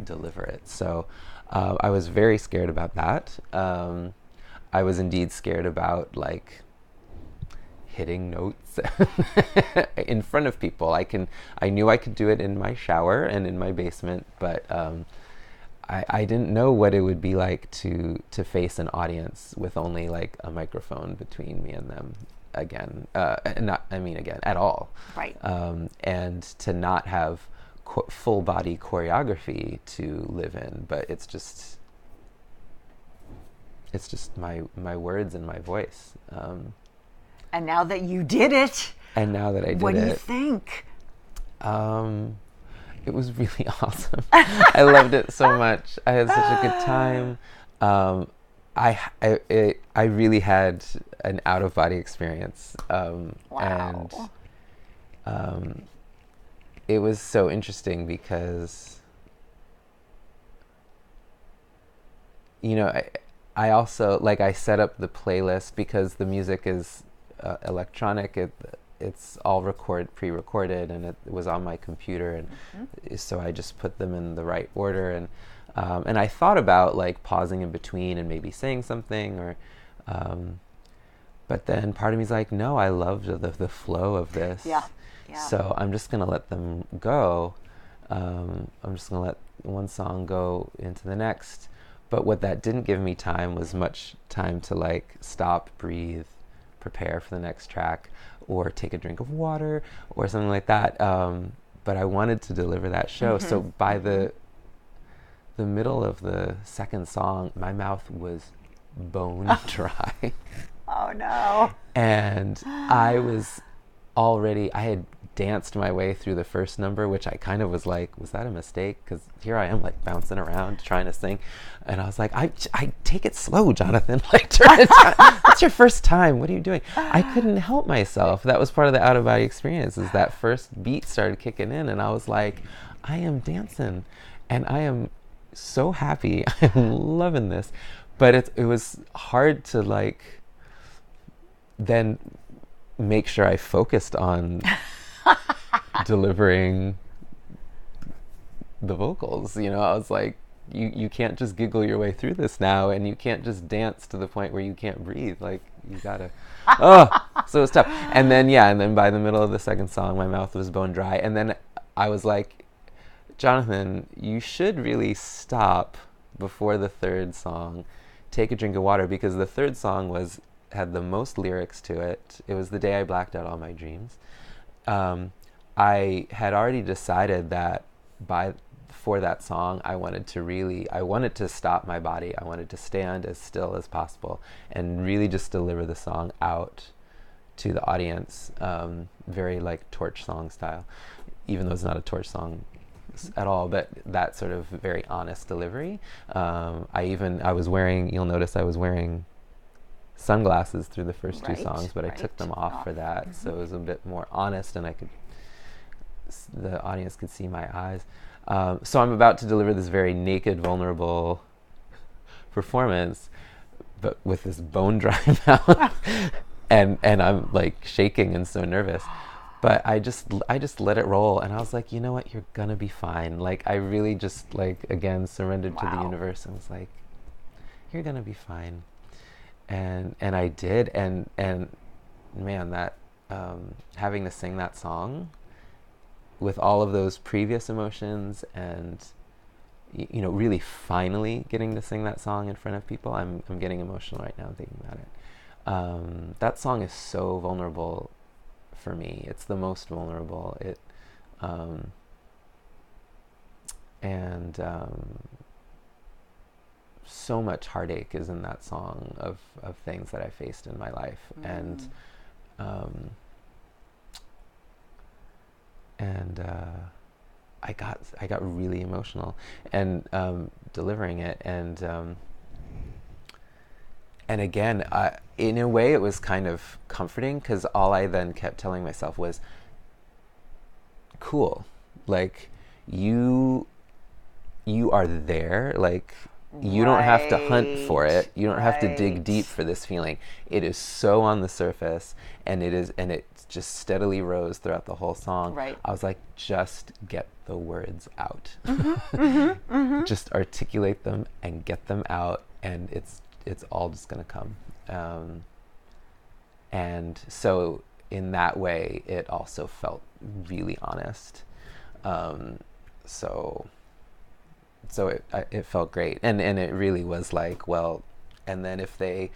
deliver it. So I was very scared about that. I was indeed scared about like hitting notes in front of people. I knew I could do it in my shower and in my basement, but I didn't know what it would be like to face an audience with only like a microphone between me and them again, at all. Right. And to not have full body choreography to live in, but it's just my words and my voice. And now that you did it, and now that I did it, what do you think? It was really awesome. I loved it so much. I had such a good time. I really had an out of body experience. Wow. And it was so interesting because, I also, like, I set up the playlist because the music is electronic. It's all pre-recorded, and it was on my computer, and so I just put them in the right order, and I thought about like pausing in between and maybe saying something, or but then part of me is like, no, I love the flow of this. Yeah. So I'm just gonna let them go. I'm just gonna let one song go into the next. But what that didn't give me time was much time to like stop, breathe, prepare for the next track, or take a drink of water or something like that. But I wanted to deliver that show. So by the middle of the second song, my mouth was bone dry. Oh no. And I had danced my way through the first number, which I kind of was like, was that a mistake? Because here I am like bouncing around trying to sing, and I was like, I take it slow, Jonathan. Like, turn it down. It's your first time. What are you doing? I couldn't help myself. That was part of the out of body experience. Is that first beat started kicking in, and I was like, I am dancing, and I am so happy. I'm loving this, but it was hard to like then make sure I focused on delivering the vocals. I was like, you can't just giggle your way through this now, and you can't just dance to the point where you can't breathe. Like, you gotta so it's tough. And then by the middle of the second song, my mouth was bone dry, and then I was like, Jonathan, you should really stop before the third song, take a drink of water, because the third song was had the most lyrics to it. It was the day I blacked out all my dreams. I had already decided that for that song, I wanted to stop my body. I wanted to stand as still as possible and really just deliver the song out to the audience, very like Torch song style, even though it's not a Torch song at all, but that sort of very honest delivery. You'll notice I was wearing sunglasses through the first two songs, but I took them off for that. So it was a bit more honest, and the audience could see my eyes. So I'm about to deliver this very naked, vulnerable performance, but with this bone dry mouth, and I'm like shaking and so nervous. But I just let it roll, and I was like, you know what, you're gonna be fine. Like, I really just, like, again, surrendered to the universe and was like, you're gonna be fine. And I did, and man, that having to sing that song with all of those previous emotions, and really finally getting to sing that song in front of people, I'm getting emotional right now thinking about it. That song is so vulnerable for me. It's the most vulnerable. So much heartache is in that song of things that I faced in my life, and I got really emotional and delivering it, and again, in a way, it was kind of comforting, because all I then kept telling myself was, "Cool, like you are there, like." You don't have to hunt for it. You don't have to dig deep for this feeling. It is so on the surface, and it just steadily rose throughout the whole song. Right. I was like, just get the words out. Just articulate them and get them out, and it's all just gonna come. And so in that way, it also felt really honest. So it felt great, and it really was like, well, and then if they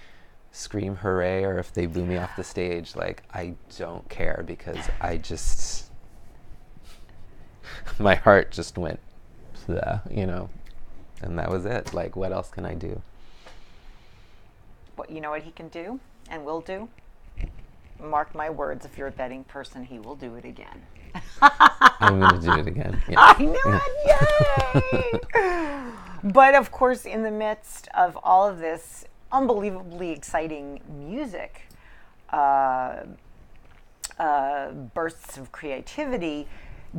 scream hooray or if they boo me off the stage, like, I don't care, because I just my heart just went, and that was it. Like, what else can I do? You know what he can do and will do? Mark my words, if you're a betting person, he will do it again. I'm going to do it again. Yeah. I knew it! Yay! But of course, in the midst of all of this unbelievably exciting music, bursts of creativity,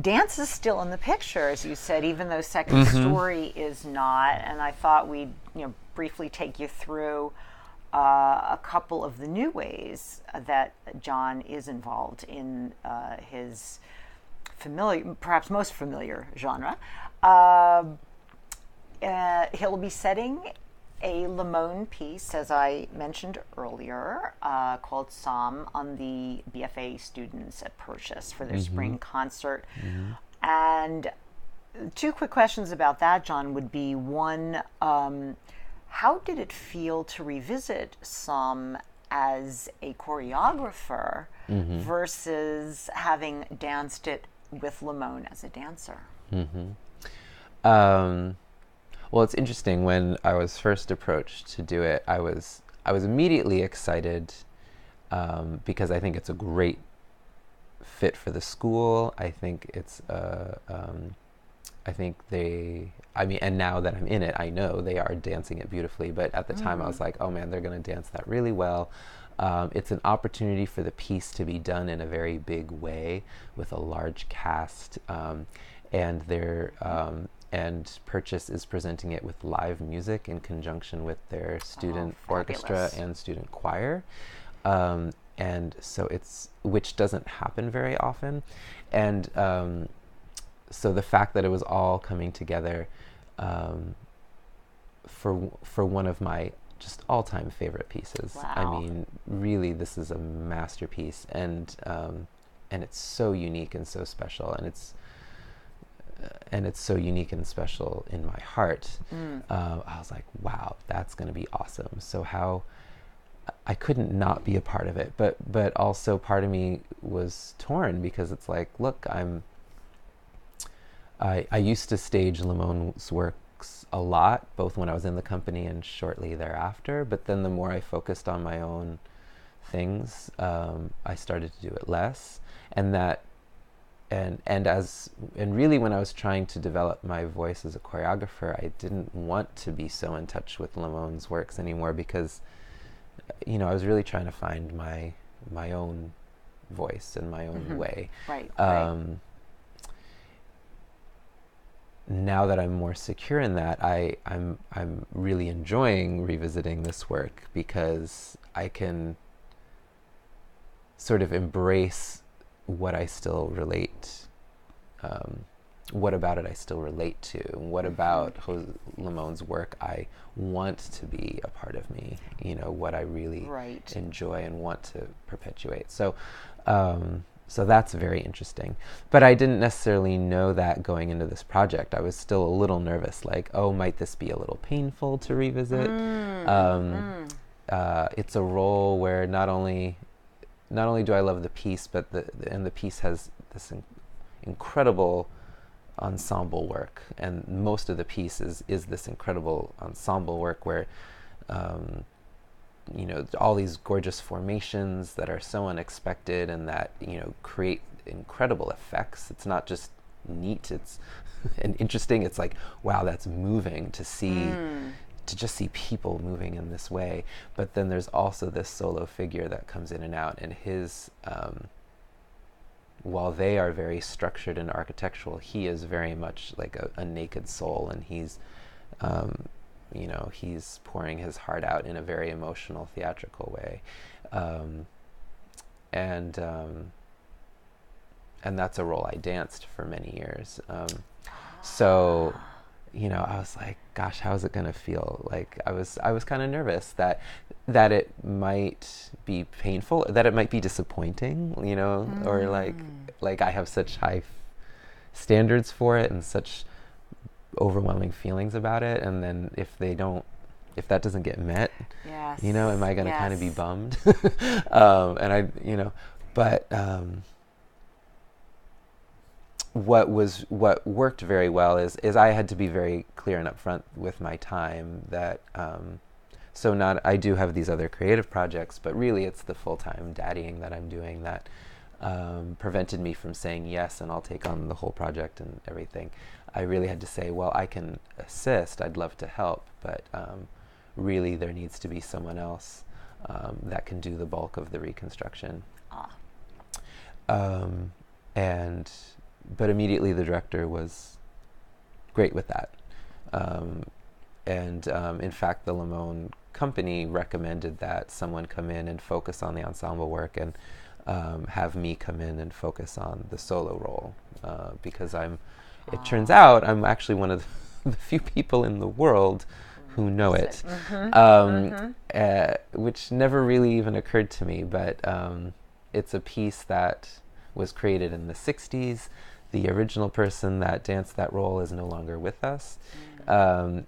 dance is still in the picture, as you said, even though Second Story is not. And I thought we'd briefly take you through a couple of the new ways that Jon is involved in his perhaps most familiar genre. He'll be setting a Limón piece, as I mentioned earlier, called Psalm, on the BFA students at Purchase for their spring concert. And two quick questions about that, Jon, would be, one, how did it feel to revisit Psalm as a choreographer versus having danced it with Limón as a dancer? Well, it's interesting. When I was first approached to do it, I was immediately excited because I think it's a great fit for the school. I think it's and now that I'm in it, I know they are dancing it beautifully. But at the time, I was like, oh man, they're going to dance that really well. It's an opportunity for the piece to be done in a very big way with a large cast, and Purchase is presenting it with live music in conjunction with their student orchestra and student choir. And so which doesn't happen very often. And so the fact that it was all coming together for one of my just all-time favorite pieces. Wow. I mean, really, this is a masterpiece, and it's so unique and so special, and it's so unique and special in my heart. I was like, wow, that's going to be awesome. So how I couldn't not be a part of it, but also part of me was torn because it's like, look, I used to stage Limon's works a lot, both when I was in the company and shortly thereafter. But then the more I focused on my own things, I started to do it less. And really when I was trying to develop my voice as a choreographer, I didn't want to be so in touch with Limon's works anymore because, I was really trying to find my own voice and my own way. Right. Now that I'm more secure in that, I'm really enjoying revisiting this work because I can sort of embrace what I still relate, what about it I still relate to, and what about Limon's work I want to be a part of me, what I really enjoy and want to perpetuate. So that's very interesting. But I didn't necessarily know that going into this project. I was still a little nervous, like, oh, might this be a little painful to revisit? It's a role where not only do I love the piece, but the piece has this incredible ensemble work, and most of the piece is this incredible ensemble work where all these gorgeous formations that are so unexpected and that create incredible effects. It's not just neat, it's and interesting. It's like, wow, that's moving to see, to just see people moving in this way. But then there's also this solo figure that comes in and out, and his while they are very structured and architectural, he is very much like a naked soul, and he's he's pouring his heart out in a very emotional, theatrical way. And that's a role I danced for many years. So, I was like, gosh, how is it going to feel? Like, I was kind of nervous that it might be painful, that it might be disappointing, or like I have such high standards for it and such overwhelming feelings about it, and then if that doesn't get met, am I going to kind of be bummed? What worked very well is I had to be very clear and upfront with my time that I do have these other creative projects, but really it's the full-time daddying that I'm doing that prevented me from saying yes and I'll take on the whole project and everything. I really had to say, well, I can assist, I'd love to help, but really there needs to be someone else that can do the bulk of the reconstruction. But immediately the director was great with that. In fact, the Limón company recommended that someone come in and focus on the ensemble work and have me come in and focus on the solo role, because it turns out I'm actually one of the few people in the world who know it, which never really even occurred to me, but it's a piece that was created in the 60s. The original person that danced that role is no longer with us, and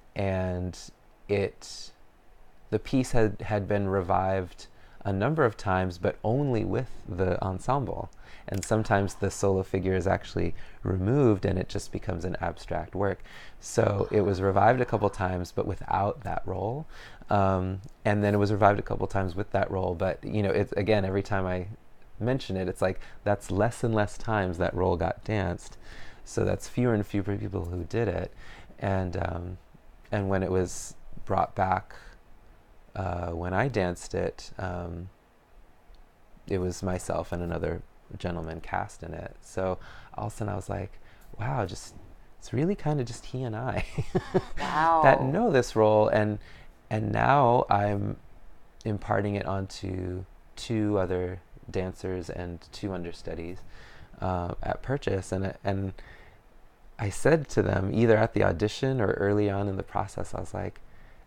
the piece had been revived a number of times, but only with the ensemble. And sometimes the solo figure is actually removed and it just becomes an abstract work. So it was revived a couple times, but without that role. And then it was revived a couple times with that role. But, it's, again, every time I mention it, it's like that's less and less times that role got danced. So that's fewer and fewer people who did it. And when it was brought back, when I danced it, it was myself and another gentleman cast in it. So all of a sudden I was like, wow, it's really kind of just he and I wow. that know this role. And now I'm imparting it onto 2 other dancers and 2 understudies at Purchase. And I said to them, either at the audition or early on in the process, I was like,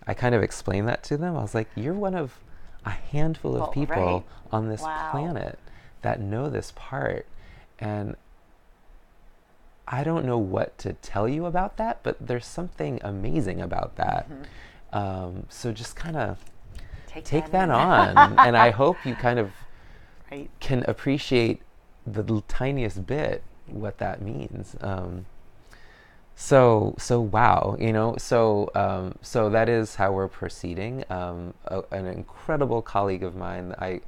I kind of explained that to them. I was like, you're one of a handful of people on this planet that know this part. And I don't know what to tell you about that, but there's something amazing about that. So just kind of take that on. And I hope you kind of can appreciate the tiniest bit what that means. So wow, so that is how we're proceeding. An incredible colleague of mine, I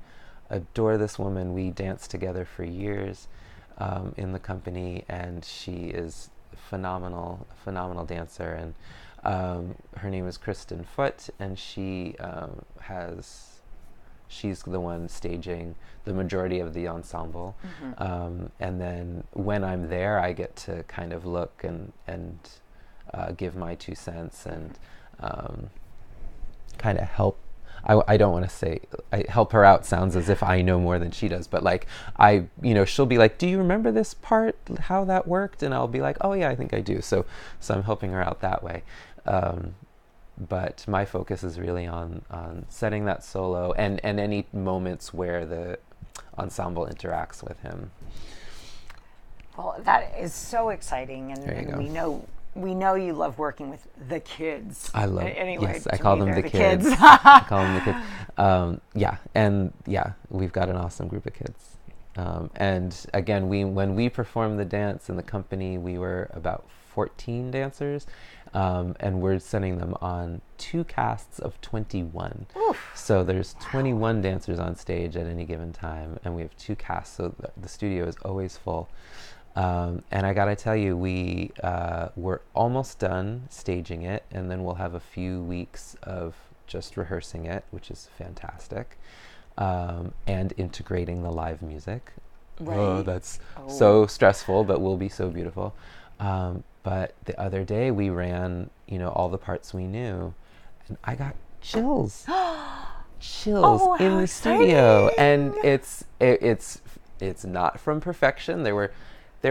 adore this woman. We danced together for years in the company, and she is phenomenal dancer. And her name is Kristen Foote, and she's the one staging the majority of the ensemble. And then when I'm there, I get to kind of look and give my 2 cents and kind of help. I don't want to say I help her out, sounds as if I know more than she does, but like she'll be like, do you remember this part, how that worked? And I'll be like, oh yeah, I think I do. So I'm helping her out that way. But my focus is really on setting that solo and any moments where the ensemble interacts with him. Well, that is so exciting, and we know you love working with the kids. I love. Anyway, yes, I call them the kids. I call them the kids. We've got an awesome group of kids. And again, when we performed the dance in the company, we were about 14 dancers. And we're sending them on 2 casts of 21. Oof. So there's 21 dancers on stage at any given time, and we have 2 casts, so the studio is always full. And I gotta tell you, we're almost done staging it, and then we'll have a few weeks of just rehearsing it, which is fantastic, and integrating the live music. Right. Oh, that's so stressful, but will be so beautiful. But the other day we ran, all the parts we knew, and I got chills in the studio. And it's not from perfection. There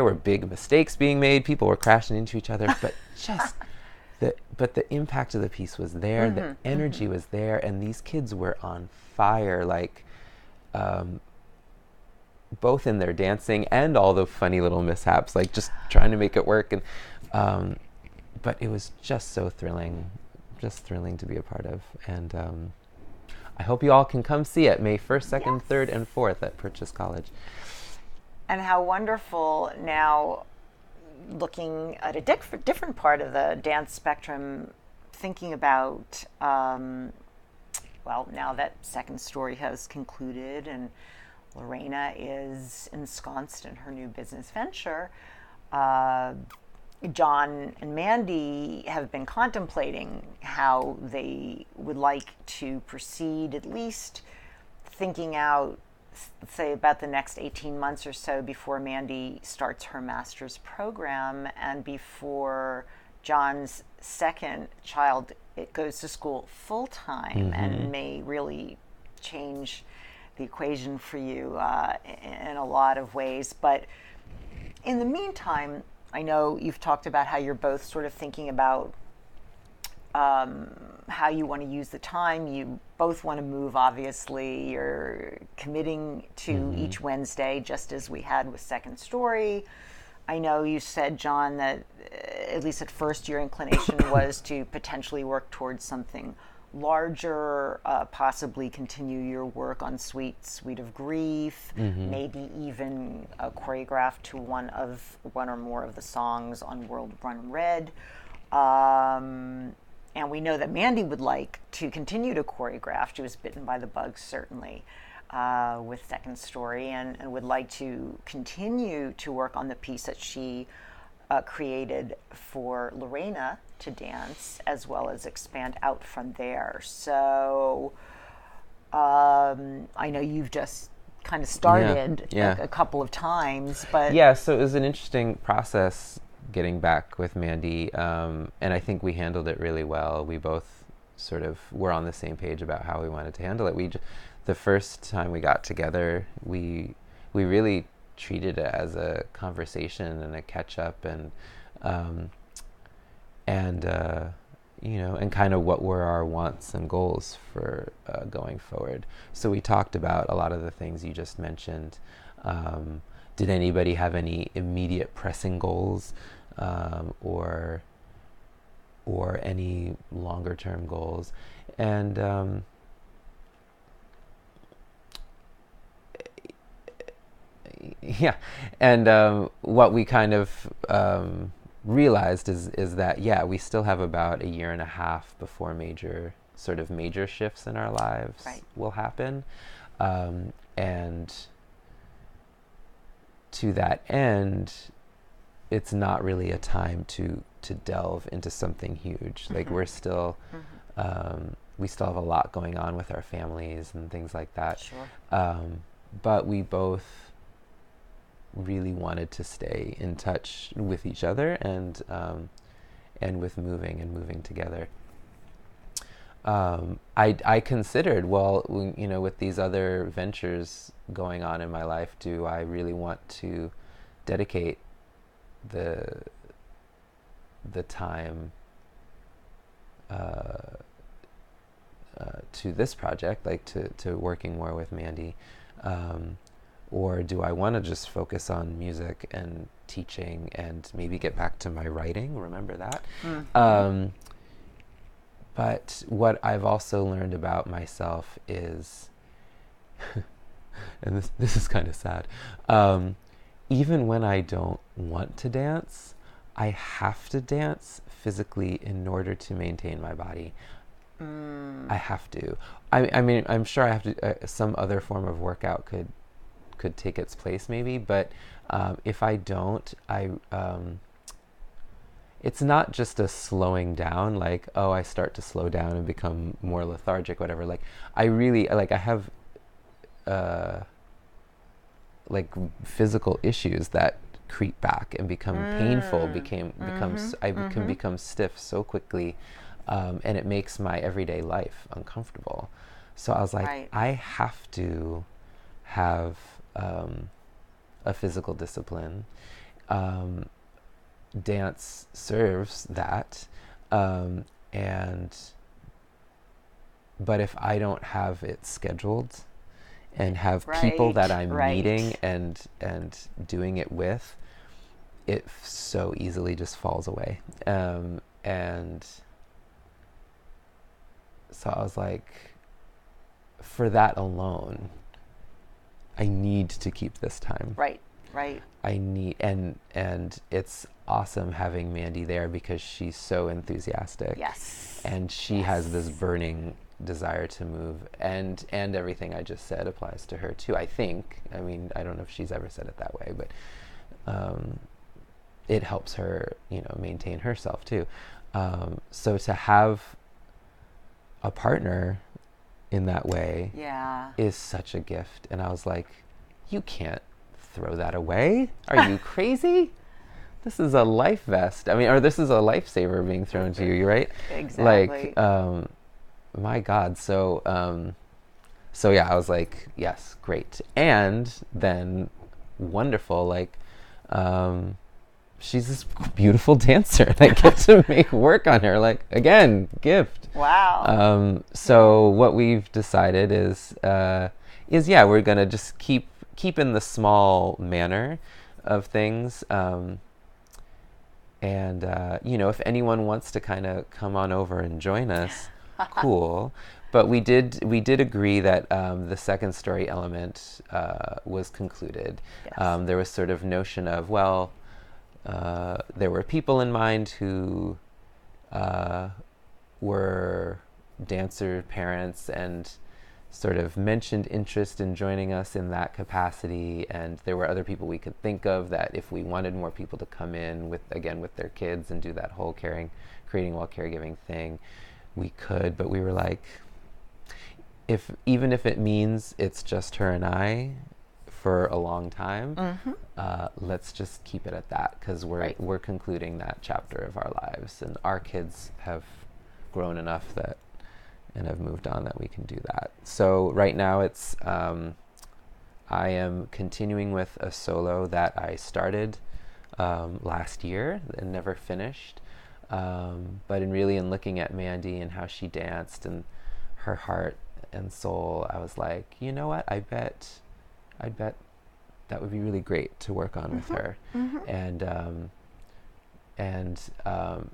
were big mistakes being made. People were crashing into each other, but the impact of the piece was there. The energy was there, and these kids were on fire, like, both in their dancing and all the funny little mishaps, like just trying to make it work. And but it was just so thrilling to be a part of. And I hope you all can come see it May 1st, 2nd, 3rd, and 4th at Purchase College. And how wonderful, now looking at a different part of the dance spectrum, thinking about, now that Second Story has concluded and Lorena is ensconced in her new business venture, Jon and Mandy have been contemplating how they would like to proceed, at least thinking out, say, about the next 18 months or so before Mandy starts her master's program and before Jon's second child goes to school full-time and may really change the equation for you in a lot of ways. But in the meantime, I know you've talked about how you're both sort of thinking about how you want to use the time. You both want to move, obviously. You're committing to each Wednesday, just as we had with Second Story. I know you said, Jon, that at least at first your inclination was to potentially work towards something larger, possibly continue your work on Sweet of Grief, maybe even choreograph to one or more of the songs on World Run Red. And we know that Mandy would like to continue to choreograph. She was bitten by the bug, certainly, with Second Story, and would like to continue to work on the piece that she created for Lorena to dance, as well as expand out from there. So I know you've just kind of started a couple of times, but so it was an interesting process getting back with Mandy, and I think we handled it really well. We both sort of were on the same page about how we wanted to handle it. The first time we got together, we really treated it as a conversation and a catch up, and kind of what were our wants and goals for going forward. So we talked about a lot of the things you just mentioned. Did anybody have any immediate pressing goals, or any longer term goals? And yeah. And what we kind of realized is that, yeah, we still have about a year and a half before major shifts in our lives will happen. And to that end, it's not really a time to delve into something huge. Like we're still, we still have a lot going on with our families and things like that. Sure. But we both really wanted to stay in touch with each other and with moving together. I considered, well, with these other ventures going on in my life, do I really want to dedicate the time to this project, like to working more with Mandy, or do I want to just focus on music and teaching and maybe get back to my writing? Remember that? Mm-hmm. But what I've also learned about myself is, and this is kind of sad, even when I don't want to dance, I have to dance physically in order to maintain my body. I have to. I mean, I'm sure I have to. Some other form of workout could take its place, maybe. But if I don't, it's not just a slowing down. Like, oh, I start to slow down and become more lethargic, whatever. Like, I have like physical issues that creep back and become painful. I can become stiff so quickly. And it makes my everyday life uncomfortable. So I was like, I have to have a physical discipline. Dance serves that. But if I don't have it scheduled and have people that I'm meeting and doing it with, it so easily just falls away. And so I was like, for that alone, I need to keep this time. Right. I need, and it's awesome having Mandy there because she's so enthusiastic. Yes. And she has this burning desire to move, and everything I just said applies to her too, I think. I mean, I don't know if she's ever said it that way, but it helps her, maintain herself too. So to have a partner in that way is such a gift. And I was like, you can't throw that away. Are you crazy? This is a life vest. I mean, or this is a lifesaver being thrown to you, right? Exactly. Like, my God. So yeah, I was like, yes, great. And then wonderful, like, she's this beautiful dancer. I get to make work on her. Like, again, gift. Wow. So what we've decided is we're gonna just keep in the small manner of things. If anyone wants to kind of come on over and join us, cool. But we did agree that the second story element was concluded. Yes. There was sort of notion of, well, there were people in mind who were dancer parents and sort of mentioned interest in joining us in that capacity, and there were other people we could think of that if we wanted more people to come in with their kids and do that whole creating while caregiving thing, we could. But we were like, even if it means it's just her and I for a long time, let's just keep it at that, because we're concluding that chapter of our lives, and our kids have grown enough and have moved on that we can do that. So right now it's I am continuing with a solo that I started last year and never finished. But in looking at Mandy and how she danced and her heart and soul, I was like, you know what? I bet that would be really great to work on with her. And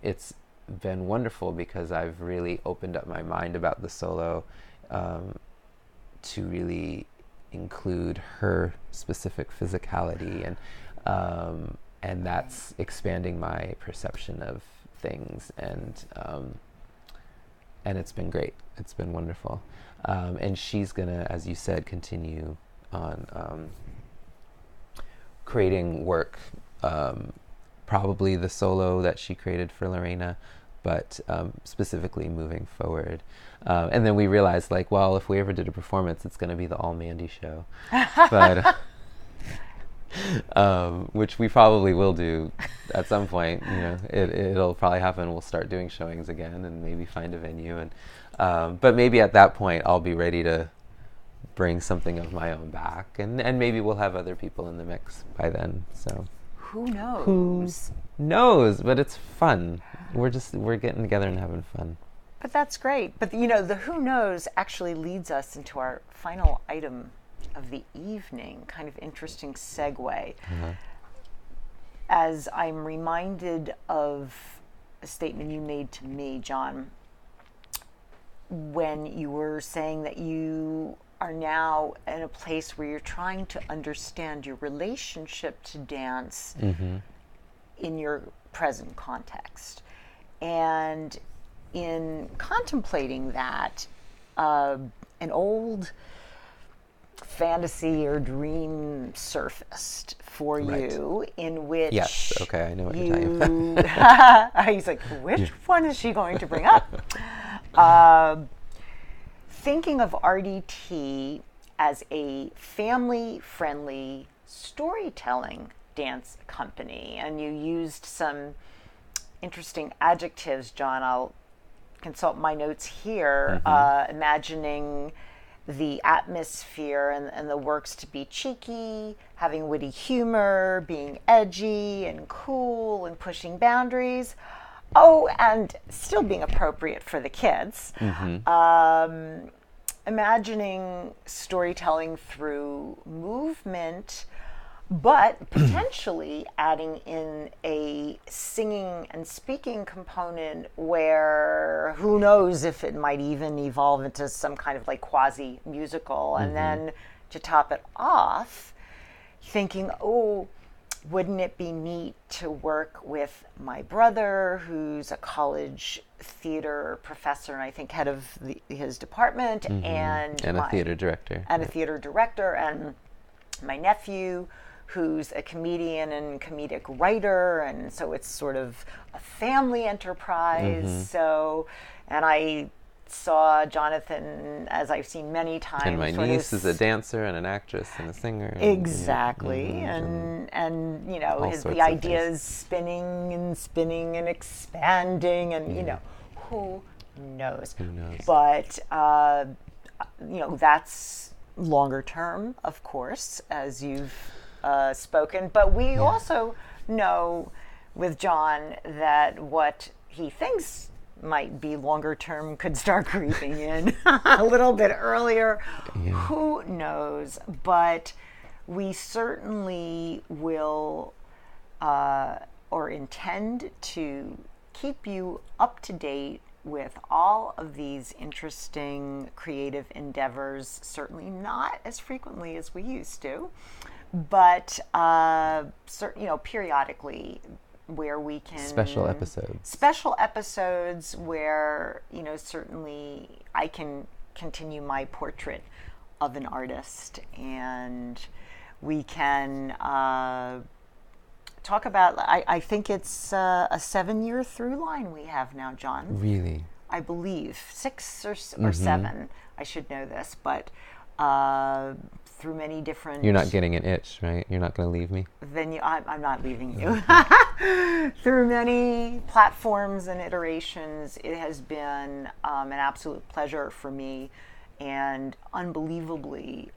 it's been wonderful because I've really opened up my mind about the solo to really include her specific physicality, and that's expanding my perception of things, and it's been great. It's been wonderful. And she's gonna, as you said, continue on creating work, probably the solo that she created for Lorena, but specifically moving forward. And then we realized, like, well, if we ever did a performance, it's going to be the all Mandy show. But which we probably will do at some point. You know, it'll probably happen. We'll start doing showings again and maybe find a venue. And but maybe at that point, I'll be ready to bring something of my own back. And maybe we'll have other people in the mix by then. So who knows? Who knows? But it's fun. We're getting together and having fun. But that's great. But, you know, the who knows actually leads us into our final item of the evening. Kind of interesting segue. As I'm reminded of a statement you made to me, Jon, when you were saying that you are now in a place where you're trying to understand your relationship to dance in your present context. And in contemplating that, an old fantasy or dream surfaced for you, in which yes, okay, I know what you're talking about. He's like, which one is she going to bring up? Thinking of RDT as a family-friendly storytelling dance company, and you used some interesting adjectives, Jon. I'll consult my notes here, imagining the atmosphere and the works to be cheeky, having witty humor, being edgy and cool and pushing boundaries. Oh, and still being appropriate for the kids. Imagining storytelling through movement, but potentially adding in a singing and speaking component where who knows if it might even evolve into some kind of like quasi-musical. And then to top it off, thinking, oh, wouldn't it be neat to work with my brother, who's a college theater professor and I think head of his department, and a theater director. And a theater director, and my nephew, who's a comedian and comedic writer, and so it's sort of a family enterprise. So, and I saw Jonathan, as I've seen many times. And my niece is a dancer and an actress and a singer. Exactly. And you know, the idea is spinning and expanding, and you know, who knows? Who knows? But you know, that's longer term, of course, as you've spoken. But we also know with Jon that what he thinks might be longer term could start creeping in a little bit earlier. Who knows? But we certainly will or intend to keep you up to date with all of these interesting creative endeavors, certainly not as frequently as we used to, but you know, periodically, where we can special episodes where, you know, certainly I can continue my portrait of an artist, and we can talk about, I think it's a 7-year through line we have now, Jon. Really? I believe 6 or 7. I should know this, but through many different... You're not getting an itch, right? You're not going to leave me? I'm not leaving you. Through many platforms and iterations, it has been an absolute pleasure for me, and unbelievably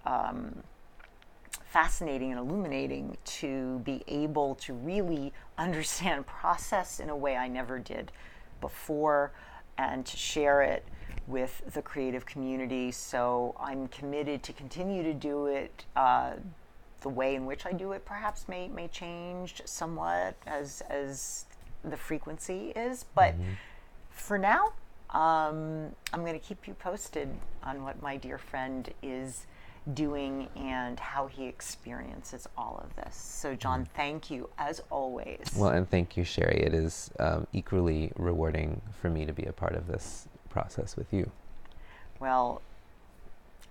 fascinating and illuminating to be able to really understand process in a way I never did before, and to share it with the creative community. So I'm committed to continue to do it. The way in which I do it perhaps may change somewhat as the frequency is, but for now, I'm going to keep you posted on what my dear friend is doing and how he experiences all of this. So Jon, thank you as always. Well, and thank you, Sherri. It is equally rewarding for me to be a part of this process with you. Well,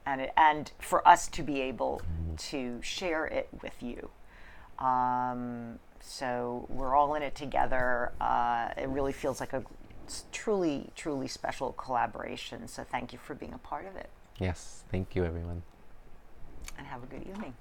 and for us to be able to share it with you. So we're all in it together. It really feels like a truly, truly special collaboration. So thank you for being a part of it. Yes, thank you, everyone. And have a good evening.